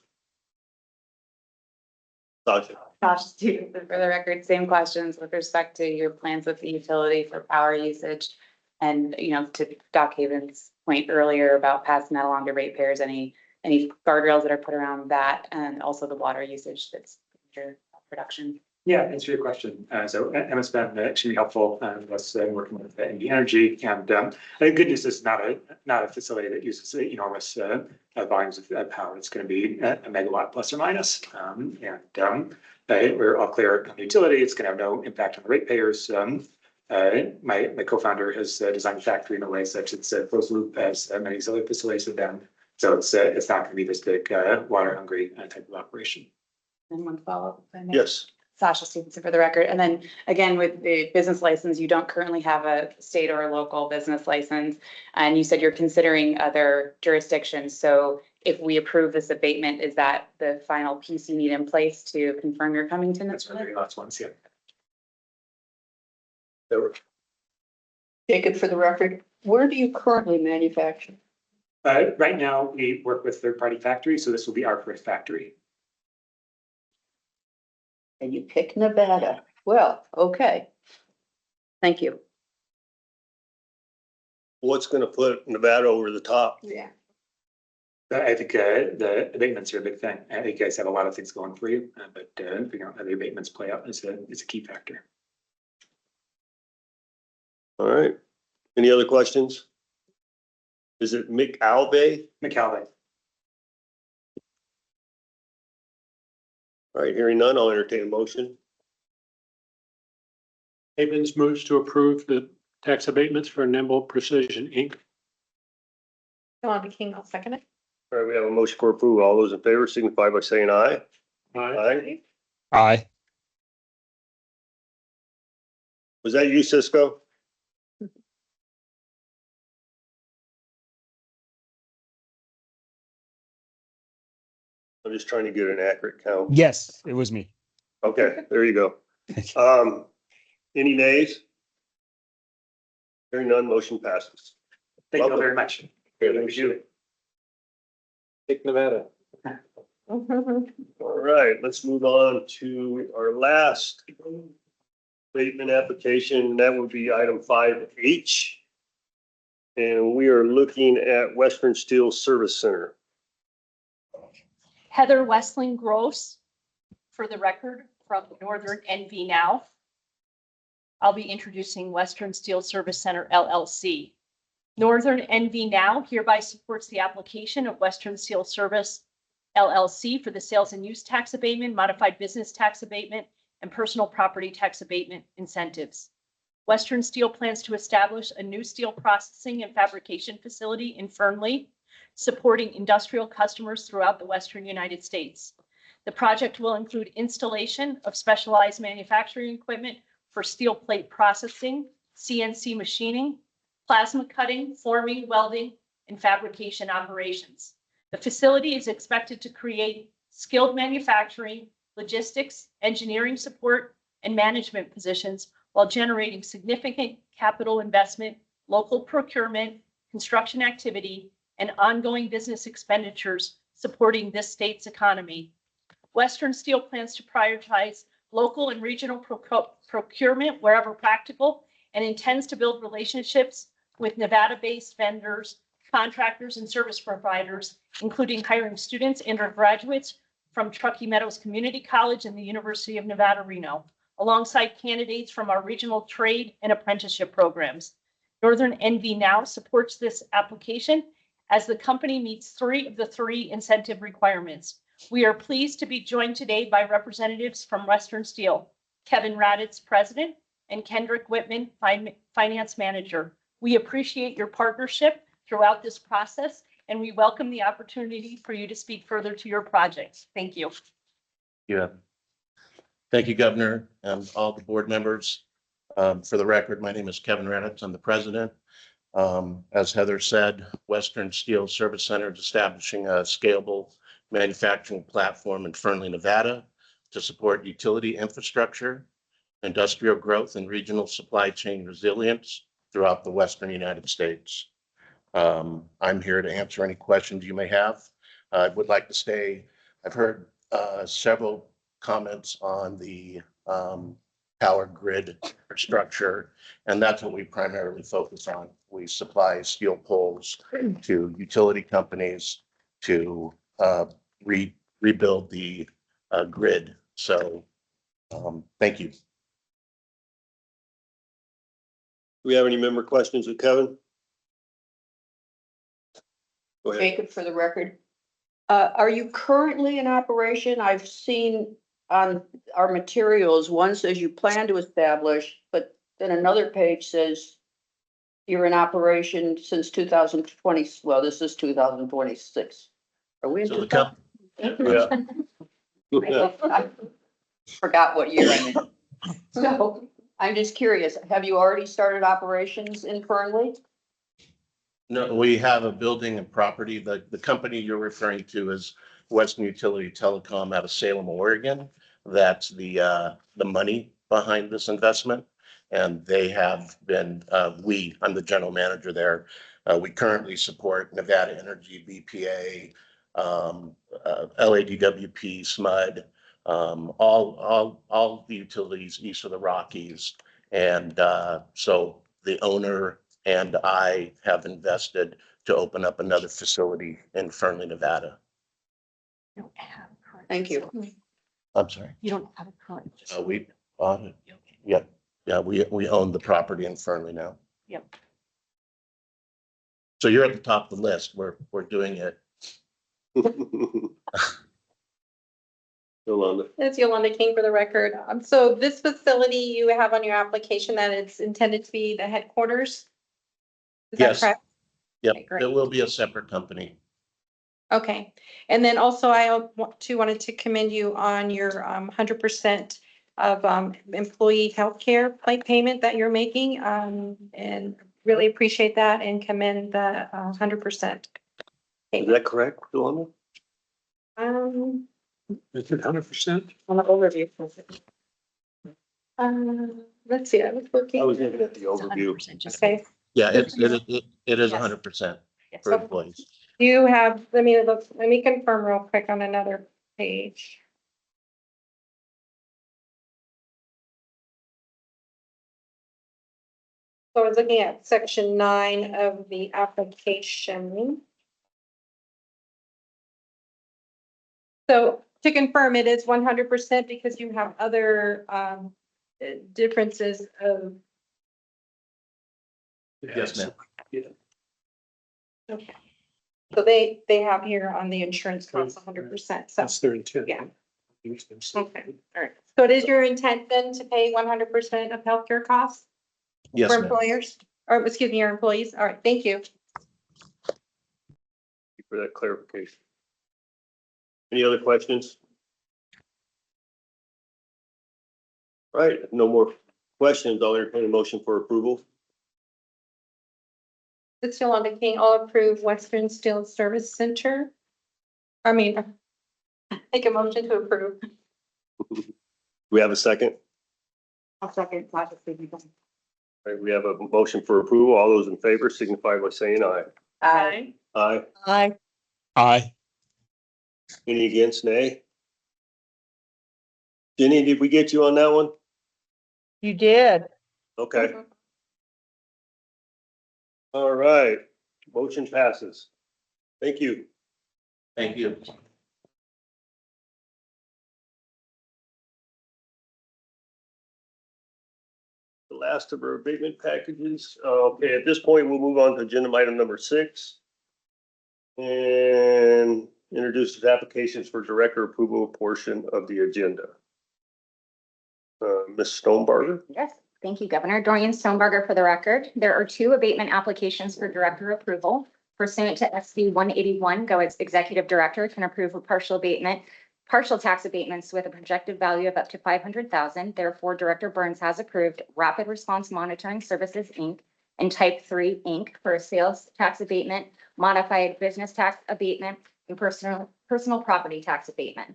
[SPEAKER 1] Sasha.
[SPEAKER 2] Josh, too, for the record, same questions with respect to your plans with the utility for power usage. And, you know, to Doc Haven's point earlier about passing that along to ratepayers, any guardrails that are put around that, and also the water usage that's your production.
[SPEAKER 18] Yeah, thanks for your question. So Emma's been extremely helpful with us working with NV Energy, and the good news is not a facility that uses enormous volumes of power. It's going to be a megawatt plus or minus, and we're all clear on the utility. It's going to have no impact on the ratepayers. My co-founder has designed the factory in a way such it's a closed loop as many other facilities have been. So it's not going to be this big water hungry type of operation.
[SPEAKER 2] And one follow-up.
[SPEAKER 1] Yes.
[SPEAKER 2] Sasha Stevenson for the record. And then again, with the business license, you don't currently have a state or a local business license. And you said you're considering other jurisdictions. So if we approve this abatement, is that the final piece you need in place to confirm you're coming to
[SPEAKER 18] That's one of the last ones, yeah.
[SPEAKER 11] Jacob, for the record, where do you currently manufacture?
[SPEAKER 18] Right now, we work with third-party factories, so this will be our first factory.
[SPEAKER 11] And you pick Nevada. Well, okay. Thank you.
[SPEAKER 1] What's gonna put Nevada over the top?
[SPEAKER 21] Yeah.
[SPEAKER 10] I think the abatements are a big thing. I think you guys have a lot of things going for you, but figuring out how the abatements play out is a key factor.
[SPEAKER 1] All right. Any other questions? Is it McAlvey?
[SPEAKER 10] McAlvey.
[SPEAKER 1] All right, hearing none, I'll entertain a motion.
[SPEAKER 18] Havens moves to approve the tax abatements for Nimble Precision Inc.
[SPEAKER 21] Yolanda King, I'll second it.
[SPEAKER 1] All right, we have a motion for approval. All those in favor signify by saying aye.
[SPEAKER 18] Aye.
[SPEAKER 13] Aye.
[SPEAKER 1] Was that you, Cisco? I'm just trying to get an accurate count.
[SPEAKER 13] Yes, it was me.
[SPEAKER 1] Okay, there you go. Any nays? Hearing none, motion passes.
[SPEAKER 10] Thank you all very much.
[SPEAKER 1] Okay, thank you.
[SPEAKER 10] Take Nevada.
[SPEAKER 1] All right, let's move on to our last abatement application. That would be item 5H. And we are looking at Western Steel Service Center.
[SPEAKER 5] Heather Westling Gross, for the record, from Northern NV Now. I'll be introducing Western Steel Service Center LLC. Northern NV Now hereby supports the application of Western Steel Service LLC for the sales and use tax abatement, modified business tax abatement, and personal property tax abatement incentives. Western Steel plans to establish a new steel processing and fabrication facility in Fernley, supporting industrial customers throughout the Western United States. The project will include installation of specialized manufacturing equipment for steel plate processing, CNC machining, plasma cutting, forming, welding, and fabrication operations. The facility is expected to create skilled manufacturing, logistics, engineering support, and management positions while generating significant capital investment, local procurement, construction activity, and ongoing business expenditures supporting this state's economy. Western Steel plans to prioritize local and regional procurement wherever practical and intends to build relationships with Nevada-based vendors, contractors, and service providers, including hiring students and or graduates from Truckee Meadows Community College and the University of Nevada, Reno, alongside candidates from our regional trade and apprenticeship programs. Northern NV Now supports this application as the company meets 3 of the 3 incentive requirements. We are pleased to be joined today by representatives from Western Steel, Kevin Raditz, President, and Kendrick Whitman, Finance Manager. We appreciate your partnership throughout this process, and we welcome the opportunity for you to speak further to your projects. Thank you.
[SPEAKER 15] Yeah. Thank you, Governor, and all the board members. For the record, my name is Kevin Raditz. I'm the president. As Heather said, Western Steel Service Center is establishing a scalable manufacturing platform in Fernley, Nevada to support utility infrastructure, industrial growth, and regional supply chain resilience throughout the Western United States. I'm here to answer any questions you may have. I would like to say, I've heard several comments on the power grid structure, and that's what we primarily focus on. We supply steel poles to utility companies to rebuild the grid. So thank you.
[SPEAKER 1] Do we have any member questions of Kevin? Go ahead.
[SPEAKER 11] Jacob, for the record. Are you currently in operation? I've seen on our materials, one says you plan to establish, but then another page says you're in operation since 2020. Well, this is 2026. Are we in?
[SPEAKER 15] So the
[SPEAKER 11] I forgot what year I'm in. So I'm just curious, have you already started operations in Fernley?
[SPEAKER 15] No, we have a building and property. The company you're referring to is Western Utility Telecom out of Salem, Oregon. That's the money behind this investment. And they have been, I'm the general manager there. We currently support Nevada Energy, BPA, LADWP, SMUD. all the utilities east of the Rockies. And so the owner and I have invested to open up another facility in Fernley, Nevada.
[SPEAKER 5] You don't have current.
[SPEAKER 11] Thank you.
[SPEAKER 15] I'm sorry.
[SPEAKER 5] You don't have a current.
[SPEAKER 15] We bought it. Yep. Yeah, we own the property in Fernley now.
[SPEAKER 5] Yep.
[SPEAKER 15] So you're at the top of the list. We're doing it.
[SPEAKER 1] Yolanda.
[SPEAKER 21] It's Yolanda King for the record. So this facility you have on your application that it's intended to be the headquarters? Is that
[SPEAKER 15] Yes.
[SPEAKER 21] correct?
[SPEAKER 15] Yep,
[SPEAKER 21] Okay, great.
[SPEAKER 15] it will be a separate company.
[SPEAKER 21] Okay, and then also wanted to commend you on your 100% of employee healthcare payment that you're making, and really appreciate that and commend the 100%.
[SPEAKER 1] Is that correct, Yolanda?
[SPEAKER 18] Is it 100%?
[SPEAKER 21] On the overview. Let's see, I was looking.
[SPEAKER 1] I was looking at the overview.
[SPEAKER 21] Okay.
[SPEAKER 15] Yeah, it is
[SPEAKER 21] Yes.
[SPEAKER 15] 100%
[SPEAKER 5] Yes.
[SPEAKER 15] for employees.
[SPEAKER 21] You have, let me confirm real quick on another page. So I was looking at section 9 of the application. So to confirm, it is 100% because you have other differences of.
[SPEAKER 15] Yes, ma'am.
[SPEAKER 21] Okay. So they have here on the insurance costs 100%. So,
[SPEAKER 18] That's their intent.
[SPEAKER 21] yeah. Okay, all right. So it is your intent then to pay 100% of healthcare costs
[SPEAKER 15] Yes,
[SPEAKER 21] for
[SPEAKER 15] ma'am.
[SPEAKER 21] employers, or excuse me, your employees? All right, thank you.
[SPEAKER 1] Thank you for that clarification. Any other questions? All right, if no more questions. I'll entertain a motion for approval.
[SPEAKER 21] It's Yolanda King. I'll approve Western Steel Service Center. I mean, make a motion to approve.
[SPEAKER 1] We have a second.
[SPEAKER 2] I'll second.
[SPEAKER 1] All right, we have a motion for approval. All those in favor signify by saying aye.
[SPEAKER 21] Aye.
[SPEAKER 1] Aye.
[SPEAKER 23] Aye.
[SPEAKER 13] Aye.
[SPEAKER 1] Any against, nay? Jenny, did we get you on that one?
[SPEAKER 23] You did.
[SPEAKER 1] Okay. All right, motion passes. Thank you.
[SPEAKER 15] Thank you.
[SPEAKER 1] The last of our abatement packages. Okay, at this point, we'll move on to agenda item number 6. And introduce the applications for director approval portion of the agenda. Ms. Stonebarger.
[SPEAKER 17] Yes, thank you, Governor. Dorian Stonebarger for the record. There are 2 abatement applications for director approval. Pursuant to SB 181, GOED's executive director can approve a partial tax abatements with a projected value of up to $500,000. Therefore, Director Burns has approved Rapid Response Monitoring Services, Inc. and Type 3 Inc. for a sales tax abatement, modified business tax abatement, and personal property tax abatement.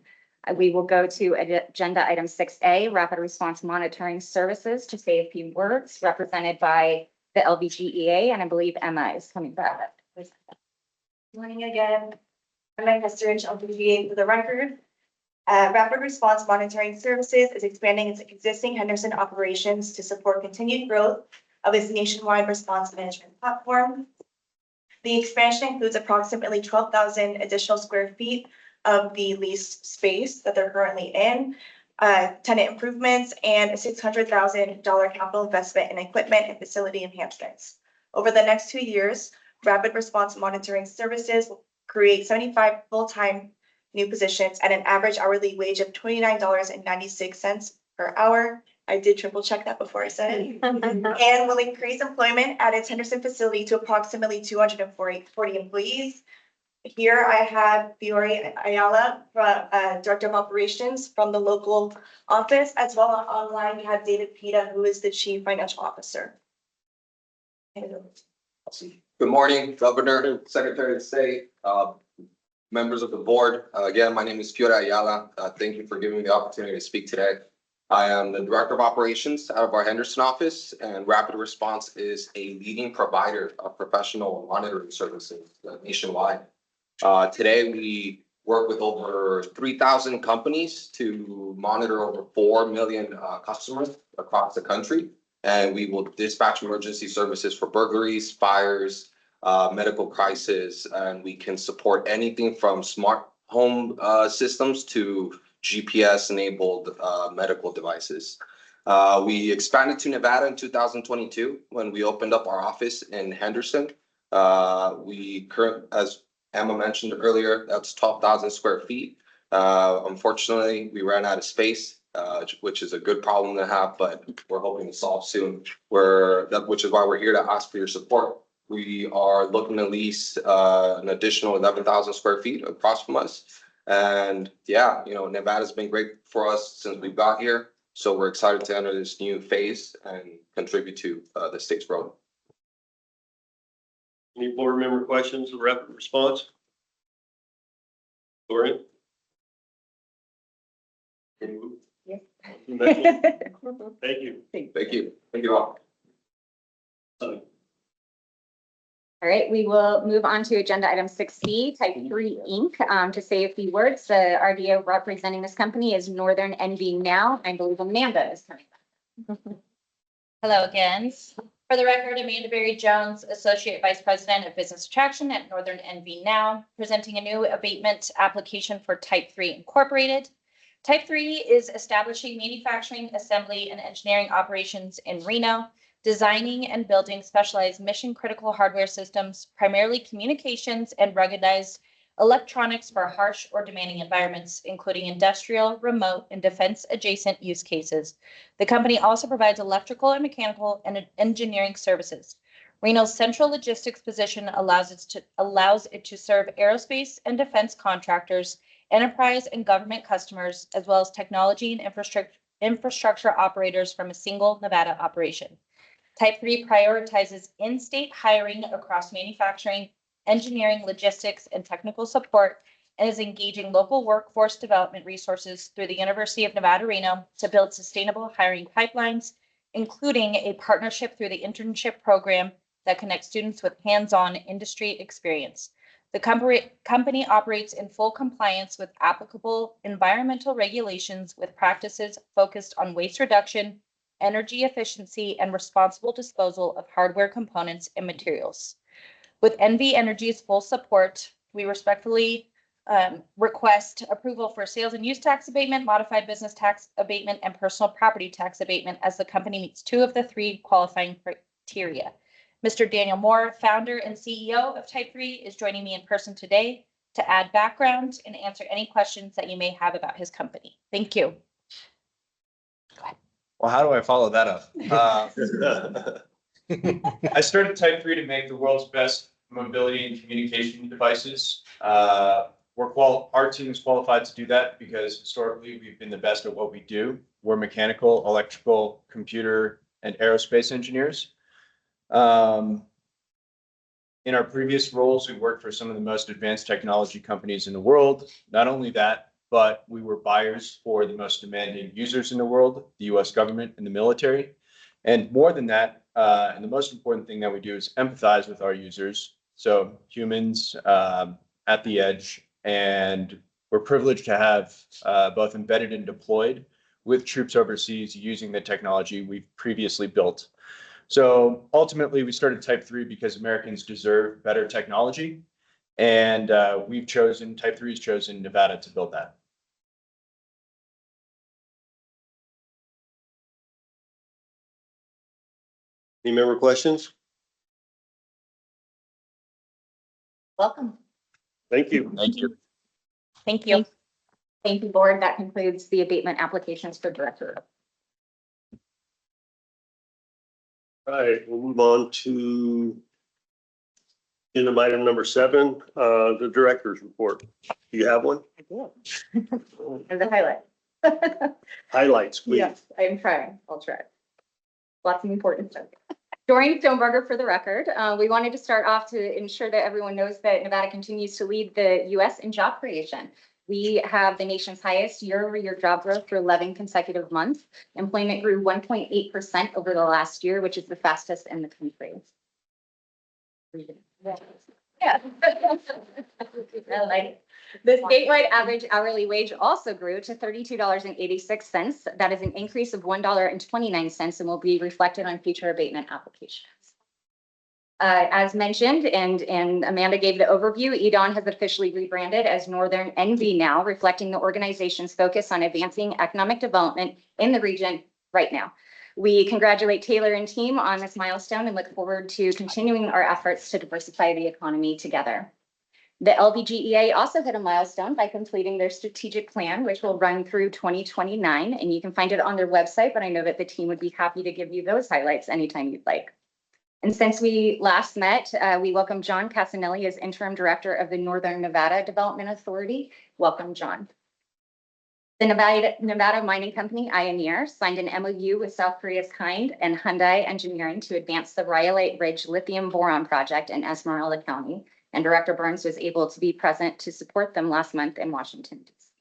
[SPEAKER 17] We will go to agenda item 6A, Rapid Response Monitoring Services, to say a few words, represented by the LVGEA, and I believe Emma is coming back.
[SPEAKER 4] Morning again. I'm Emma Kesterich, LVGA for the record. Rapid Response Monitoring Services is expanding its existing Henderson operations to support continued growth of its nationwide response management platform. The expansion includes approximately 12,000 additional square feet of the leased space that they're currently in, tenant improvements, and a $600,000 capital investment in equipment and facility enhancements. Over the next 2 years, Rapid Response Monitoring Services will create 75 full-time new positions at an average hourly wage of $29.96 per hour. I did triple check that before I said it. And will increase employment at its Henderson facility to approximately 240 employees. Here I have Fiore Ayala, Director of Operations from the local office, as well as online we have David Pita, who is the Chief Financial Officer.
[SPEAKER 19] Good morning, Governor, Secretary of State, members of the board. Again, my name is Fiore Ayala. Thank you for giving me the opportunity to speak today. I am the Director of Operations out of our Henderson office, and Rapid Response is a leading provider of professional monitoring services nationwide. Today, we work with over 3,000 companies to monitor over 4 million customers across the country. And we will dispatch emergency services for burglaries, fires, medical crisis, and we can support anything from smart home systems to GPS-enabled medical devices. We expanded to Nevada in 2022 when we opened up our office in Henderson. As Emma mentioned earlier, that's 12,000 square feet. Unfortunately, we ran out of space, which is a good problem to have, but we're hoping to solve soon. Which is why we're here to ask for your support. We are looking to lease an additional 11,000 square feet across from us. And yeah, Nevada's been great for us since we got here. So we're excited to enter this new phase and contribute to the state's growth.
[SPEAKER 1] Any board member questions or response? Dorian?
[SPEAKER 2] Yes.
[SPEAKER 1] Thank you.
[SPEAKER 19] Thank you. Thank you all.
[SPEAKER 17] All right, we will move on to agenda item 6C, Type 3 Inc. To say a few words, the RDO representing this company is Northern NV Now. I believe Amanda is coming back.
[SPEAKER 14] Hello again. For the record, Amanda Berry Jones, Associate Vice President of Business Attraction at Northern NV Now, presenting a new abatement application for Type 3 Incorporated. Type 3 is establishing manufacturing, assembly, and engineering operations in Reno, designing and building specialized mission-critical hardware systems, primarily communications and ruggedized electronics for harsh or demanding environments, including industrial, remote, and defense-adjacent use cases. The company also provides electrical and mechanical and engineering services. Reno's central logistics position allows it to serve aerospace and defense contractors, enterprise and government customers, as well as technology and infrastructure operators from a single Nevada operation. Type 3 prioritizes in-state hiring across manufacturing, engineering, logistics, and technical support, and is engaging local workforce development resources through the University of Nevada, Reno to build sustainable hiring pipelines, including a partnership through the internship program that connects students with hands-on industry experience. The company operates in full compliance with applicable environmental regulations with practices focused on waste reduction, energy efficiency, and responsible disposal of hardware components and materials. With NV Energy's full support, we respectfully request approval for sales and use tax abatement, modified business tax abatement, and personal property tax abatement as the company meets 2 of the 3 qualifying criteria. Mr. Daniel Moore, founder and CEO of Type 3, is joining me in person today to add background and answer any questions that you may have about his company. Thank you.
[SPEAKER 22] Well, how do I follow that up? I started Type 3 to make the world's best mobility and communication devices. Our team is qualified to do that because historically we've been the best at what we do. We're mechanical, electrical, computer, and aerospace engineers. In our previous roles, we worked for some of the most advanced technology companies in the world. Not only that, but we were buyers for the most demanding users in the world, the US government and the military. And more than that, and the most important thing that we do is empathize with our users. So humans at the edge, and we're privileged to have both embedded and deployed with troops overseas using the technology we've previously built. So ultimately, we started Type 3 because Americans deserve better technology. And Type 3 has chosen Nevada to build that.
[SPEAKER 1] Any member questions?
[SPEAKER 17] Welcome.
[SPEAKER 1] Thank you.
[SPEAKER 6] Thank you.
[SPEAKER 17] Thank you. Thank you, board. That concludes the abatement applications for director.
[SPEAKER 1] All right, we'll move on to agenda item number 7, the director's report. Do you have one?
[SPEAKER 17] I do. And the highlight.
[SPEAKER 1] Highlights, please.
[SPEAKER 17] Yes, I'm trying. I'll try. Lots of important stuff. Dorian Stoneberger for the record. We wanted to start off to ensure that everyone knows that Nevada continues to lead the U.S. in job creation. We have the nation's highest year-over-year job growth for 11 consecutive months. Employment grew 1.8% over the last year, which is the fastest in the country. Yeah. The statewide average hourly wage also grew to $32.86. That is an increase of $1.29 and will be reflected on future abatement applications. As mentioned, and Amanda gave the overview, EDON has officially rebranded as Northern NV now, reflecting the organization's focus on advancing economic development in the region right now. We congratulate Taylor and team on this milestone and look forward to continuing our efforts to diversify the economy together. The LVGEA also hit a milestone by completing their strategic plan, which will run through 2029, and you can find it on their website, but I know that the team would be happy to give you those highlights anytime you'd like. And since we last met, we welcome John Casanelli as interim director of the Northern Nevada Development Authority. Welcome, John. The Nevada Mining Company, Ioneer, signed an MOU with South Korea's Kind and Hyundai Engineering to advance the Rhyolite Ridge Lithium Boron Project in Esmeralda County. And Director Burns was able to be present to support them last month in Washington, D.C.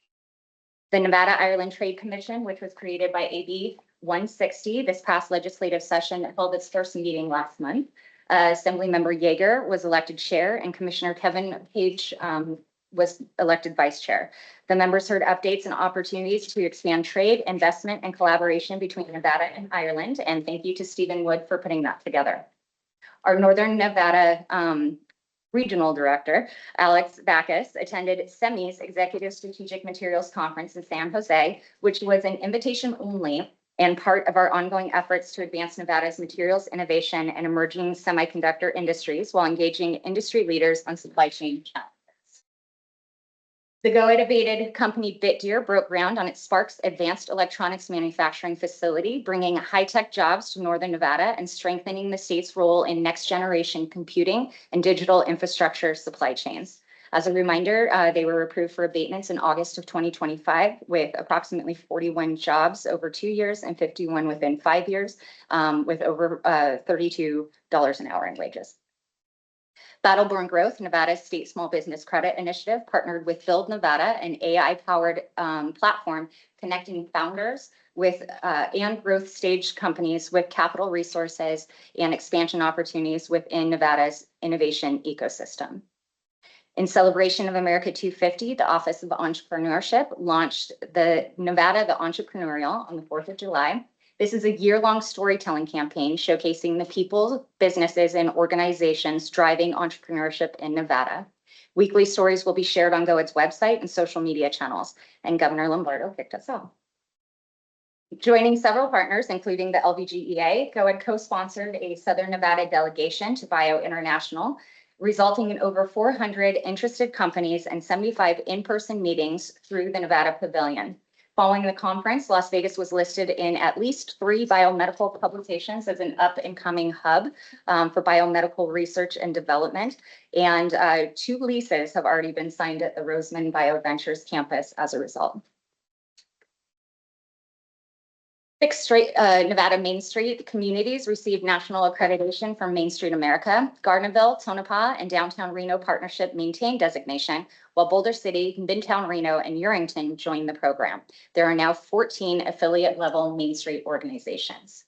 [SPEAKER 17] The Nevada-Ireland Trade Commission, which was created by AB 160, this past legislative session, held its first meeting last month. Assemblymember Yeager was elected chair and Commissioner Kevin Page was elected vice chair. The members heard updates and opportunities to expand trade, investment, and collaboration between Nevada and Ireland. And thank you to Stephen Wood for putting that together. Our Northern Nevada Regional Director, Alex Backus, attended SEMI's Executive Strategic Materials Conference in San Jose, which was an invitation only and part of our ongoing efforts to advance Nevada's materials innovation and emerging semiconductor industries while engaging industry leaders on supply chain challenges. The GOED abated company Bitdeer broke ground on its Sparks Advanced Electronics Manufacturing Facility, bringing high-tech jobs to Northern Nevada and strengthening the state's role in next-generation computing and digital infrastructure supply chains. As a reminder, they were approved for abatements in August of 2025 with approximately 41 jobs over 2 years and 51 within 5 years, with over $32 an hour in wages. Battleborn Growth, Nevada's state small business credit initiative, partnered with Build Nevada, an AI-powered platform connecting founders with and growth stage companies with capital resources and expansion opportunities within Nevada's innovation ecosystem. In celebration of America 250, the Office of Entrepreneurship launched the Nevada the Entrepreneurial on the 4th of July. This is a year-long storytelling campaign showcasing the people, businesses, and organizations driving entrepreneurship in Nevada. Weekly stories will be shared on GOED's website and social media channels, and Governor Lombardo kicked us off. Joining several partners, including the LVGEA, GOED co-sponsored a Southern Nevada delegation to Bio International, resulting in over 400 interested companies and 75 in-person meetings through the Nevada Pavilion. Following the conference, Las Vegas was listed in at least 3 biomedical publications as an up-and-coming hub for biomedical research and development. And 2 leases have already been signed at the Roseman BioVentures campus as a result. 6 straight Nevada Main Street communities received national accreditation from Main Street America. Gardnerville, Tonopah, and Downtown Reno Partnership maintained designation, while Boulder City, Midtown Reno, and Urington joined the program. There are now 14 affiliate-level Main Street organizations.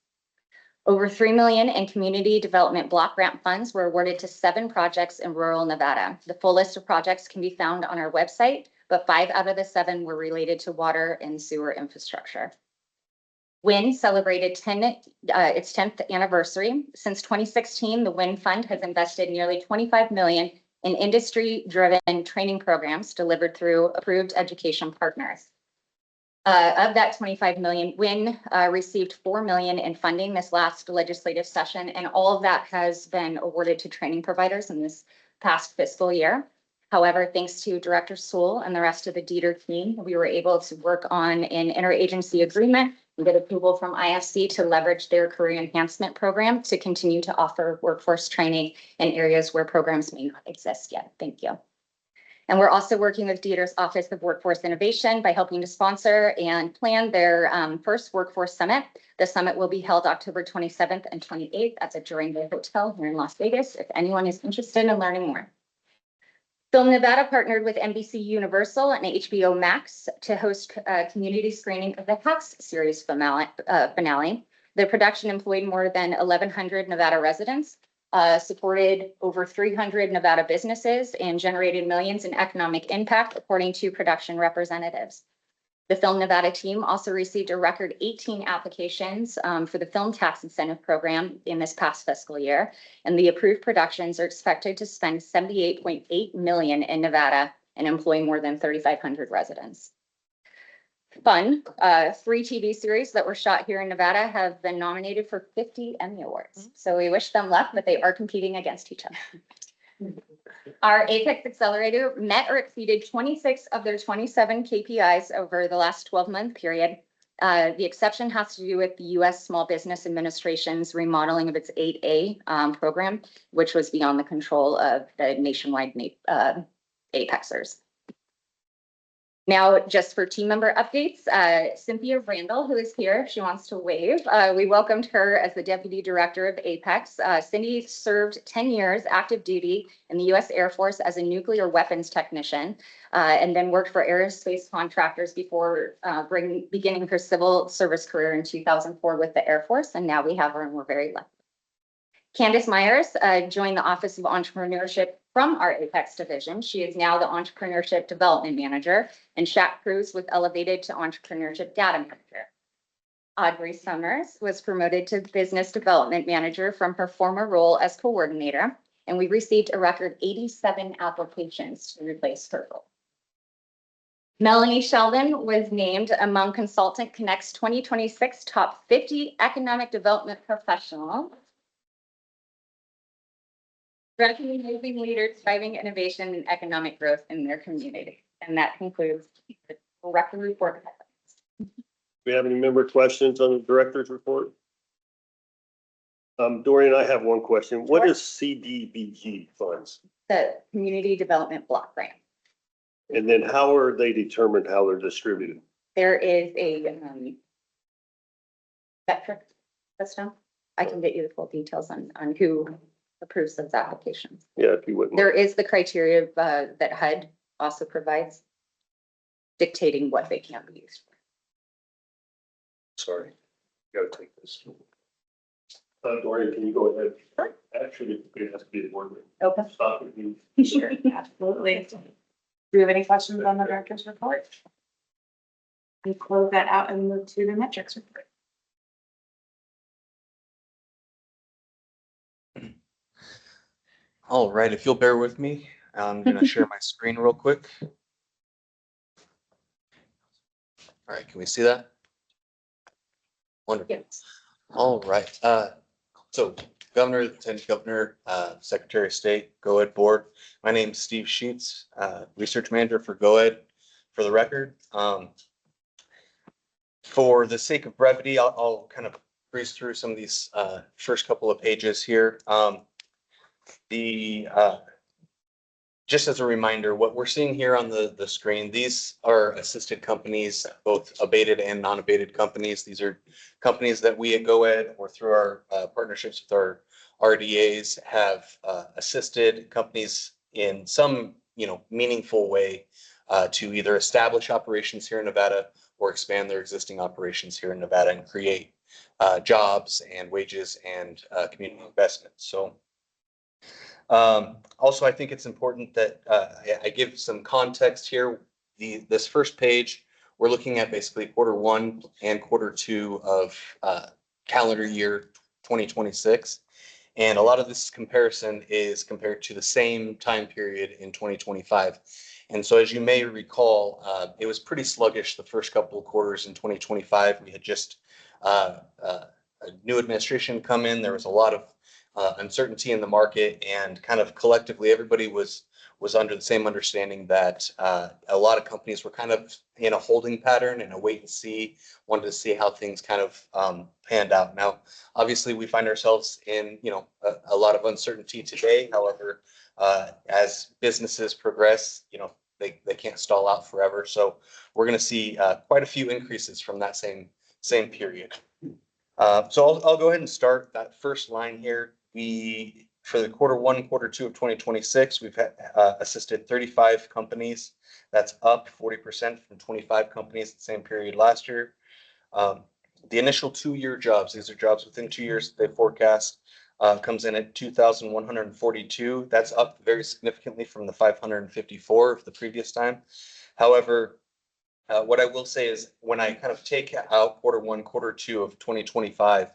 [SPEAKER 17] Over $3 million in community development block grant funds were awarded to 7 projects in rural Nevada. The full list of projects can be found on our website, but 5 out of the 7 were related to water and sewer infrastructure. WIN celebrated its 10th anniversary. Since 2016, the WIN Fund has invested nearly $25 million in industry-driven training programs delivered through approved education partners. Of that $25 million, WIN received $4 million in funding this last legislative session, and all of that has been awarded to training providers in this past fiscal year. However, thanks to Director Sewell and the rest of the Dieter team, we were able to work on an interagency agreement and get approval from IFC to leverage their career enhancement program to continue to offer workforce training in areas where programs may not exist yet. Thank you. And we're also working with Dieter's Office of Workforce Innovation by helping to sponsor and plan their first workforce summit. The summit will be held October 27th and 28th at the Durango Hotel here in Las Vegas, if anyone is interested in learning more. Film Nevada partnered with NBC Universal and HBO Max to host a community screening of the Hacks series finale. The production employed more than 1,100 Nevada residents. supported over 300 Nevada businesses and generated millions in economic impact, according to production representatives. The Film Nevada team also received a record 18 applications for the Film Tax Incentive Program in this past fiscal year, and the approved productions are expected to spend $78.8 million in Nevada and employ more than 3,500 residents. Fun, 3 TV series that were shot here in Nevada have been nominated for 50 Emmy Awards. So we wish them luck, but they are competing against each other. Our Apex Accelerator met or exceeded 26 of their 27 KPIs over the last 12-month period. The exception has to do with the U.S. Small Business Administration's remodeling of its 8A program, which was beyond the control of the nationwide Apexers. Now, just for team member updates, Cynthia Randall, who is here, she wants to wave. We welcomed her as the Deputy Director of Apex. Cindy served 10 years active duty in the U.S. Air Force as a nuclear weapons technician, and then worked for aerospace contractors before beginning her civil service career in 2004 with the Air Force. And now we have her, and we're very lucky. Candace Myers joined the Office of Entrepreneurship from our Apex division. She is now the Entrepreneurship Development Manager, and Shaq Cruz was elevated to Entrepreneurship Data Manager. Audrey Summers was promoted to Business Development Manager from her former role as coordinator, and we received a record 87 applications to replace her role. Melanie Sheldon was named among Consultant Connect's 2026 Top 50 Economic Development Professionals, recognizing leaders driving innovation and economic growth in their community. And that concludes the record report.
[SPEAKER 1] Do we have any member questions on the director's report? Dorian, I have one question. What is CDBG funds?
[SPEAKER 17] The Community Development Block Grant.
[SPEAKER 1] And then how are they determined how they're distributed?
[SPEAKER 17] There is a metric system. I can get you the full details on who approves those applications.
[SPEAKER 1] Yeah, if you wouldn't.
[SPEAKER 17] There is the criteria that HUD also provides, dictating what they can be used for.
[SPEAKER 1] Sorry, gotta take this. Dorian, can you go ahead?
[SPEAKER 17] Sure.
[SPEAKER 1] Actually, it has to be the board meeting.
[SPEAKER 2] Okay.
[SPEAKER 1] Stop it. You-
[SPEAKER 2] Sure, absolutely. Do we have any questions on the director's report? We close that out and move to the metrics report.
[SPEAKER 7] All right, if you'll bear with me, I'm gonna share my screen real quick. All right, can we see that? Wonderful.
[SPEAKER 2] Yes.
[SPEAKER 7] All right, so Governor, Lieutenant Governor, Secretary of State, GOED Board. My name is Steve Sheets, Research Manager for GOED. For the record, for the sake of brevity, I'll kind of breeze through some of these first couple of pages here. Just as a reminder, what we're seeing here on the screen, these are assisted companies, both abated and non-abated companies. These are companies that we at GOED or through our partnerships with our RDAs have assisted companies in some meaningful way to either establish operations here in Nevada or expand their existing operations here in Nevada and create jobs and wages and community investments. So also, I think it's important that I give some context here. This first page, we're looking at basically Q1 and Q2 of calendar year 2026. And a lot of this comparison is compared to the same time period in 2025. And so as you may recall, it was pretty sluggish the first couple of quarters in 2025. We had just a new administration come in. There was a lot of uncertainty in the market, and kind of collectively everybody was under the same understanding that a lot of companies were kind of in a holding pattern and a wait and see, wanted to see how things kind of panned out. Now, obviously we find ourselves in a lot of uncertainty today. However, as businesses progress, they can't stall out forever. So we're going to see quite a few increases from that same period. So I'll go ahead and start that first line here. For the Q1, Q2 of 2026, we've assisted 35 companies. That's up 40% from 25 companies the same period last year. The initial 2-year jobs, these are jobs within 2 years that they forecast. comes in at 2,142. That's up very significantly from the 554 of the previous time. However, what I will say is when I kind of take out quarter one, quarter two of 2025,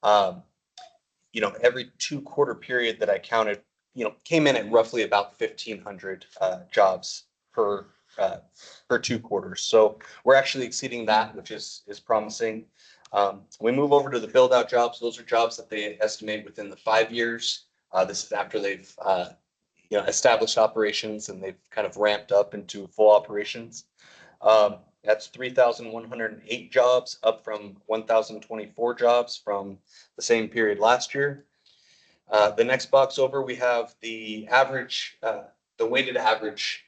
[SPEAKER 7] every 2-quarter period that I counted, came in at roughly about 1,500 jobs per 2 quarters. So we're actually exceeding that, which is promising. We move over to the build out jobs. Those are jobs that they estimate within the 5 years. This is after they've established operations and they've kind of ramped up into full operations. That's 3,108 jobs, up from 1,024 jobs from the same period last year. The next box over, we have the average, the weighted average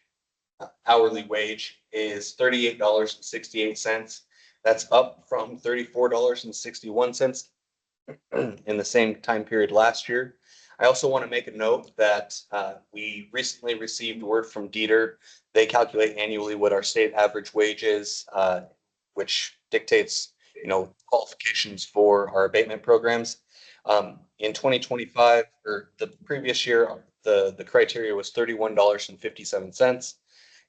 [SPEAKER 7] hourly wage is $38.68. That's up from $34.61 in the same time period last year. I also want to make a note that we recently received word from Dieter. They calculate annually what our state average wage is, which dictates, qualifications for our abatement programs. In 2025, or the previous year, the criteria was $31.57.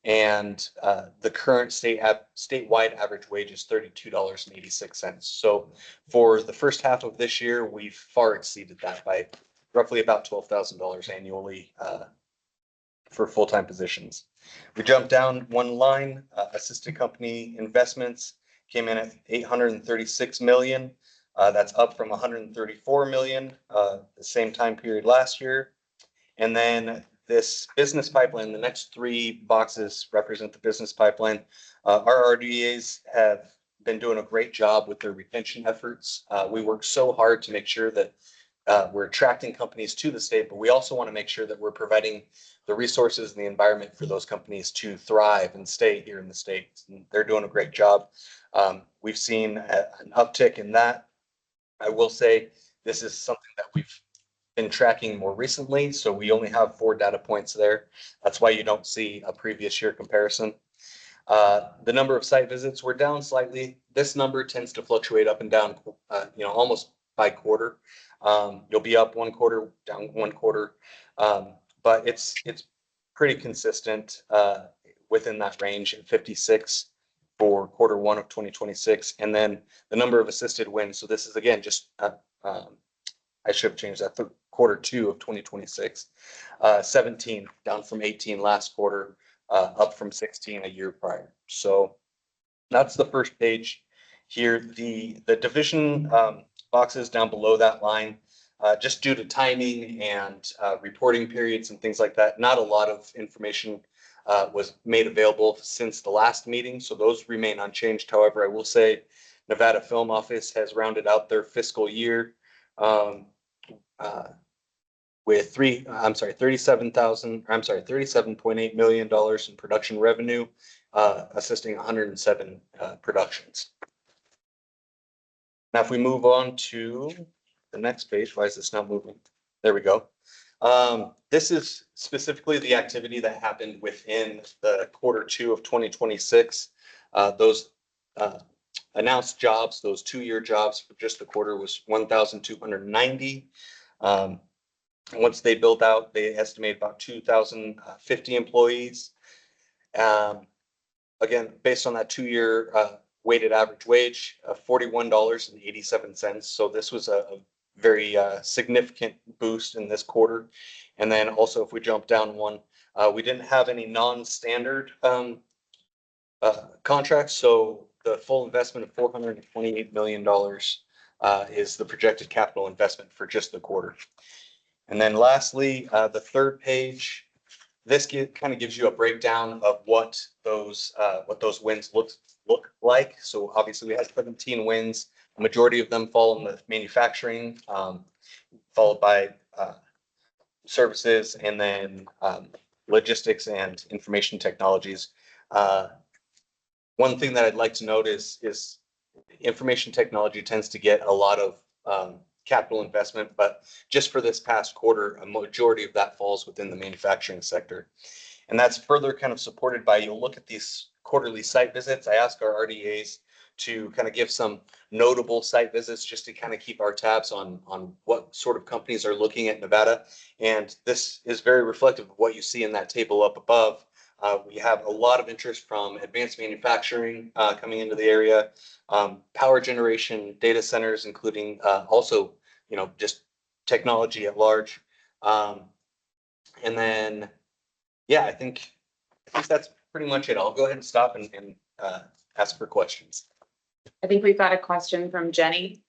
[SPEAKER 7] And the current statewide average wage is $32.86. So for the first half of this year, we've far exceeded that by roughly about $12,000 annually for full-time positions. We jumped down one line, assisted company investments came in at 836 million. That's up from 134 million the same time period last year. And then this business pipeline, the next 3 boxes represent the business pipeline. Our RDAs have been doing a great job with their retention efforts. We work so hard to make sure that we're attracting companies to the state, but we also want to make sure that we're providing the resources and the environment for those companies to thrive and stay here in the state. And they're doing a great job. We've seen an uptick in that. I will say this is something that we've been tracking more recently, so we only have 4 data points there. That's why you don't see a previous year comparison. The number of site visits were down slightly. This number tends to fluctuate up and down, almost by quarter. You'll be up 1 quarter, down 1 quarter, but it's pretty consistent within that range at 56 for quarter 1 of 2026. And then the number of assisted wins. So this is again just I should have changed that. Quarter 2 of 2026, 17 down from 18 last quarter, up from 16 a year prior. So that's the first page here. The division boxes down below that line, just due to timing and reporting periods and things like that, not a lot of information was made available since the last meeting. So those remain unchanged. However, I will say Nevada Film Office has rounded out their fiscal year with $37.8 million in production revenue, assisting 107 productions. Now, if we move on to the next page, why is this not moving? There we go. This is specifically the activity that happened within the quarter 2 of 2026. Those announced jobs, those 2-year jobs for just the quarter was 1,290. Once they built out, they estimate about 2,050 employees. Again, based on that 2-year weighted average wage of $41.87. So this was a very significant boost in this quarter. And then also, if we jump down one, we didn't have any non-standard contracts. So the full investment of $428 million is the projected capital investment for just the quarter. And then lastly, the third page, this kind of gives you a breakdown of what those wins look like. So obviously we had 17 wins. A majority of them fall in the manufacturing, followed by services, and then logistics and information technologies. One thing that I'd like to note is information technology tends to get a lot of capital investment, but just for this past quarter, a majority of that falls within the manufacturing sector. And that's further kind of supported by, you'll look at these quarterly site visits. I ask our RDAs to kind of give some notable site visits, just to kind of keep our tabs on what sort of companies are looking at Nevada. And this is very reflective of what you see in that table up above. We have a lot of interest from advanced manufacturing coming into the area, power generation, data centers, including also, just technology at large. And then, yeah, I think that's pretty much it. I'll go ahead and stop and ask for questions.
[SPEAKER 2] I think we've got a question from Jenny.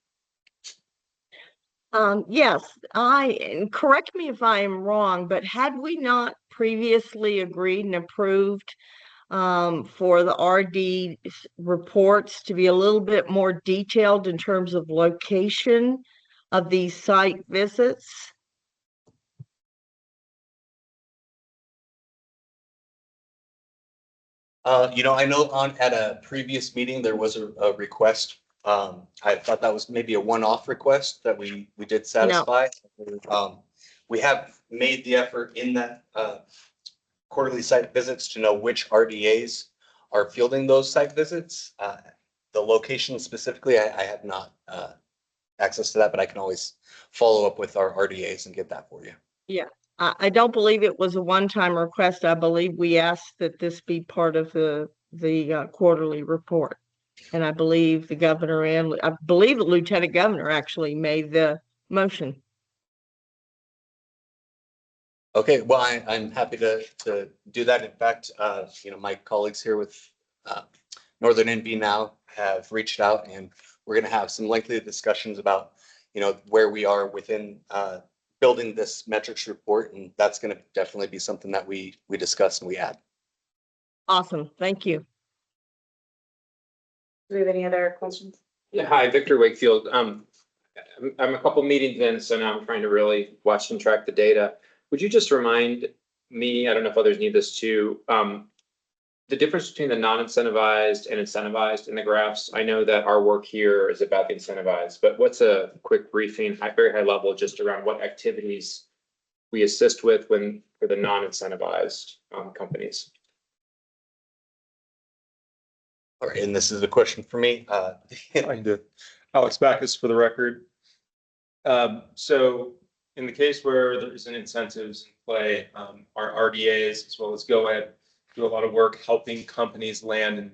[SPEAKER 23] Yes, and correct me if I am wrong, but had we not previously agreed and approved for the RD reports to be a little bit more detailed in terms of location of these site visits?
[SPEAKER 7] I know at a previous meeting, there was a request. I thought that was maybe a one-off request that we did satisfy. We have made the effort in that quarterly site visits to know which RDAs are fielding those site visits. The location specifically, I have not access to that, but I can always follow up with our RDAs and get that for you.
[SPEAKER 23] Yeah, I don't believe it was a one-time request. I believe we asked that this be part of the quarterly report. And I believe the governor and I believe the lieutenant governor actually made the motion.
[SPEAKER 7] Okay, well, I'm happy to do that. In fact, my colleagues here with Northern NV now have reached out, and we're going to have some lengthy discussions about, where we are within building this metrics report, and that's going to definitely be something that we discuss and we add.
[SPEAKER 23] Awesome, thank you.
[SPEAKER 2] Do we have any other questions?
[SPEAKER 22] Yeah, hi, Victor Wakefield. I'm a couple meetings in, so now I'm trying to really watch and track the data. Would you just remind me, I don't know if others need this too, the difference between the non-incentivized and incentivized in the graphs? I know that our work here is about the incentivized, but what's a quick briefing, very high level, just around what activities we assist with for the non-incentivized companies?
[SPEAKER 7] All right, and this is a question for me.
[SPEAKER 9] I can do it. Alex Backus for the record. So in the case where there's an incentives in play, our RDAs as well as GOED do a lot of work helping companies land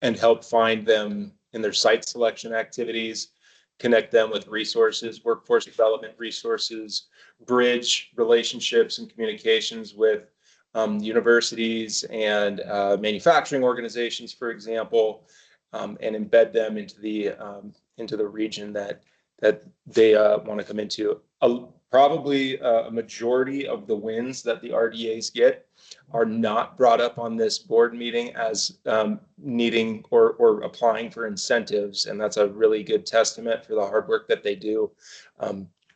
[SPEAKER 9] and help find them in their site selection activities, connect them with resources, workforce development resources, bridge relationships and communications with universities and manufacturing organizations, for example, and embed them into the region that they want to come into. Probably a majority of the wins that the RDAs get are not brought up on this board meeting as needing or applying for incentives, and that's a really good testament for the hard work that they do,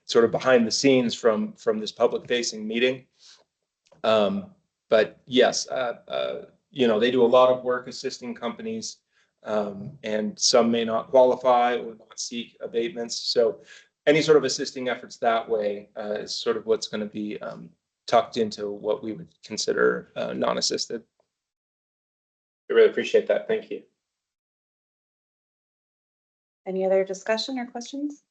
[SPEAKER 9] sort of behind the scenes from this public-facing meeting. But yes, they do a lot of work assisting companies, and some may not qualify or not seek abatements. So any sort of assisting efforts that way is sort of what's going to be tucked into what we would consider non-assisted.
[SPEAKER 22] I really appreciate that. Thank you.
[SPEAKER 2] Any other discussion or questions?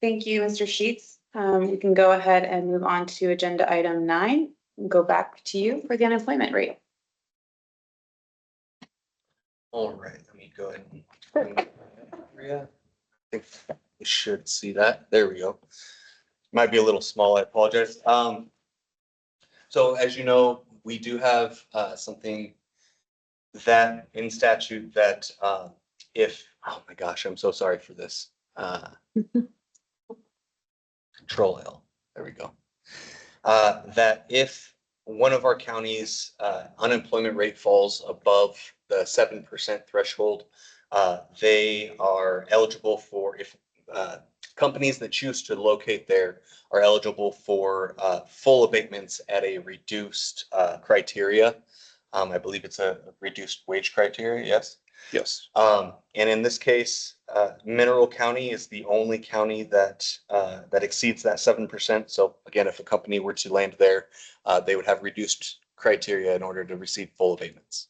[SPEAKER 2] Thank you, Mr. Sheets. We can go ahead and move on to agenda item 9 and go back to you for the unemployment rate.
[SPEAKER 7] All right, let me go ahead and I think you should see that. There we go. Might be a little small, I apologize. So as you know, we do have something that in statute that oh my gosh, I'm so sorry for this. Control L, there we go. That if one of our counties unemployment rate falls above the 7% threshold, they are eligible for, if companies that choose to locate there are eligible for full abatements at a reduced criteria. I believe it's a reduced wage criteria, yes?
[SPEAKER 9] Yes.
[SPEAKER 7] And in this case, Mineral County is the only county that exceeds that 7%. So again, if a company were to land there, they would have reduced criteria in order to receive full abatements.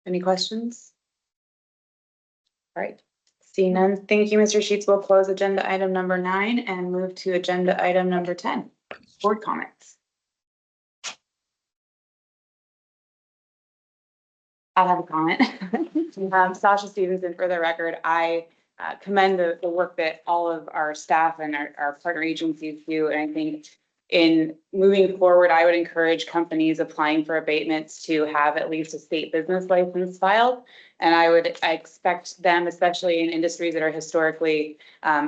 [SPEAKER 2] Any questions? All right, seeing none, thank you, Mr. Sheets. We'll close agenda item number 9 and move to agenda item number 10, board comments. I have a comment. Sasha Stevenson, for the record, I commend the work that all of our staff and our partner agencies do. And I think in moving forward, I would encourage companies applying for abatements to have at least a state business license filed. And I expect them, especially in industries that are historically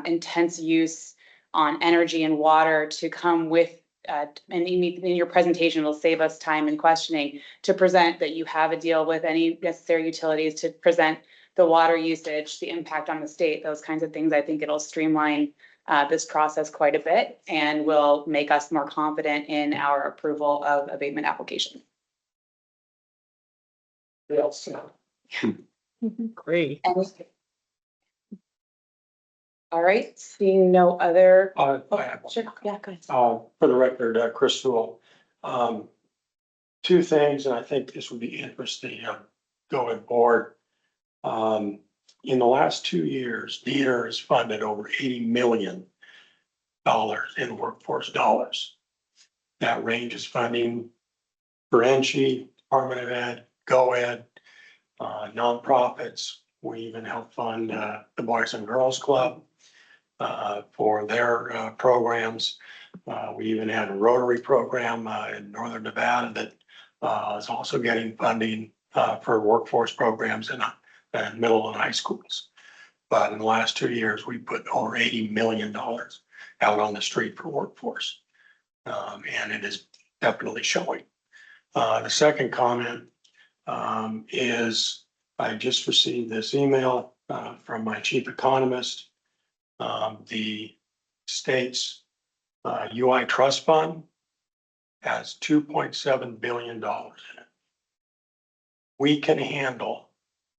[SPEAKER 2] intense use on energy and water, to come with and in your presentation, it'll save us time in questioning, to present that you have a deal with any necessary utilities, to present the water usage, the impact on the state, those kinds of things. I think it'll streamline this process quite a bit and will make us more confident in our approval of abatement application.
[SPEAKER 18] Yes.
[SPEAKER 23] Great.
[SPEAKER 2] All right, seeing no other.
[SPEAKER 18] I have one.
[SPEAKER 2] Sure, yeah, go ahead.
[SPEAKER 18] For the record, Chris Sewell. Two things, and I think this would be interesting, going forward. In the last 2 years, DETR has funded over $80 million in workforce dollars. That ranges funding for NSHE, Department of Ed, GOED, nonprofits. We even help fund the Boys and Girls Club for their programs. We even had a Rotary program in Northern Nevada that is also getting funding for workforce programs in middle and high schools. But in the last 2 years, we put over $80 million out on the street for workforce. And it is definitely showing. The second comment is I just received this email from my chief economist. The state's UI trust fund has $2.7 billion in it. We can handle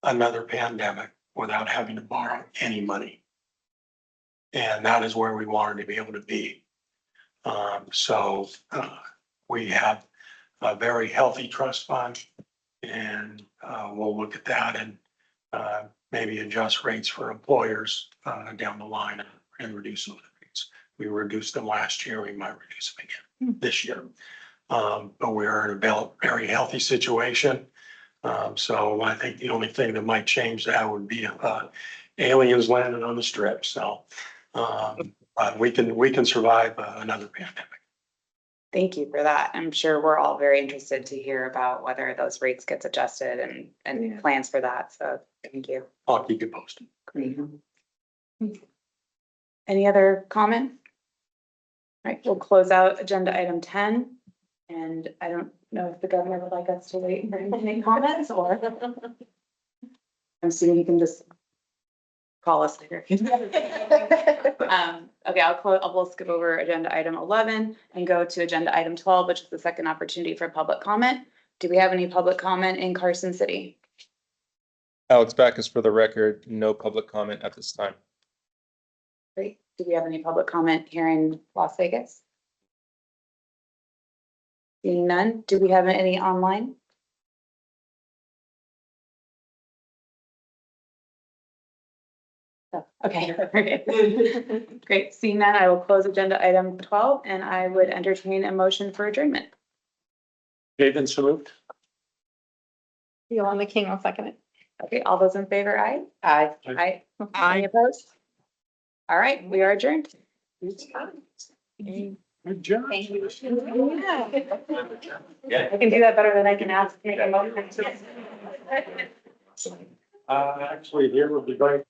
[SPEAKER 18] another pandemic without having to borrow any money. And that is where we wanted to be able to be. So we have a very healthy trust fund, and we'll look at that and maybe adjust rates for employers down the line and reduce those rates. We reduced them last year, we might reduce them again this year. But we are in a very healthy situation. So I think the only thing that might change that would be aliens landing on the strip. So but we can survive another pandemic.
[SPEAKER 2] Thank you for that. I'm sure we're all very interested to hear about whether those rates gets adjusted and plans for that. So thank you.
[SPEAKER 18] I'll keep you posted.
[SPEAKER 2] Any other comment? All right, we'll close out agenda item 10. And I don't know if the governor would like us to wait for any comments, or I'm assuming you can just call us later. Okay, we'll skip over agenda item 11 and go to agenda item 12, which is the second opportunity for public comment. Do we have any public comment in Carson City?
[SPEAKER 9] Alex Backus, for the record, no public comment at this time.
[SPEAKER 2] Great. Do we have any public comment here in Las Vegas? Seeing none. Do we have any online? Oh, okay. Great. Seeing none, I will close agenda item 12 and I would entertain a motion for adjournment.
[SPEAKER 18] David, so moved.
[SPEAKER 21] Yolanda King, I'll second it.
[SPEAKER 2] Okay, all those in favor, aye?
[SPEAKER 21] Aye.
[SPEAKER 2] Aye. Any opposed? All right, we are adjourned.
[SPEAKER 18] Good job.
[SPEAKER 2] Thank you. I can do that better than I can ask. Make a motion.
[SPEAKER 18] Actually, here will be great.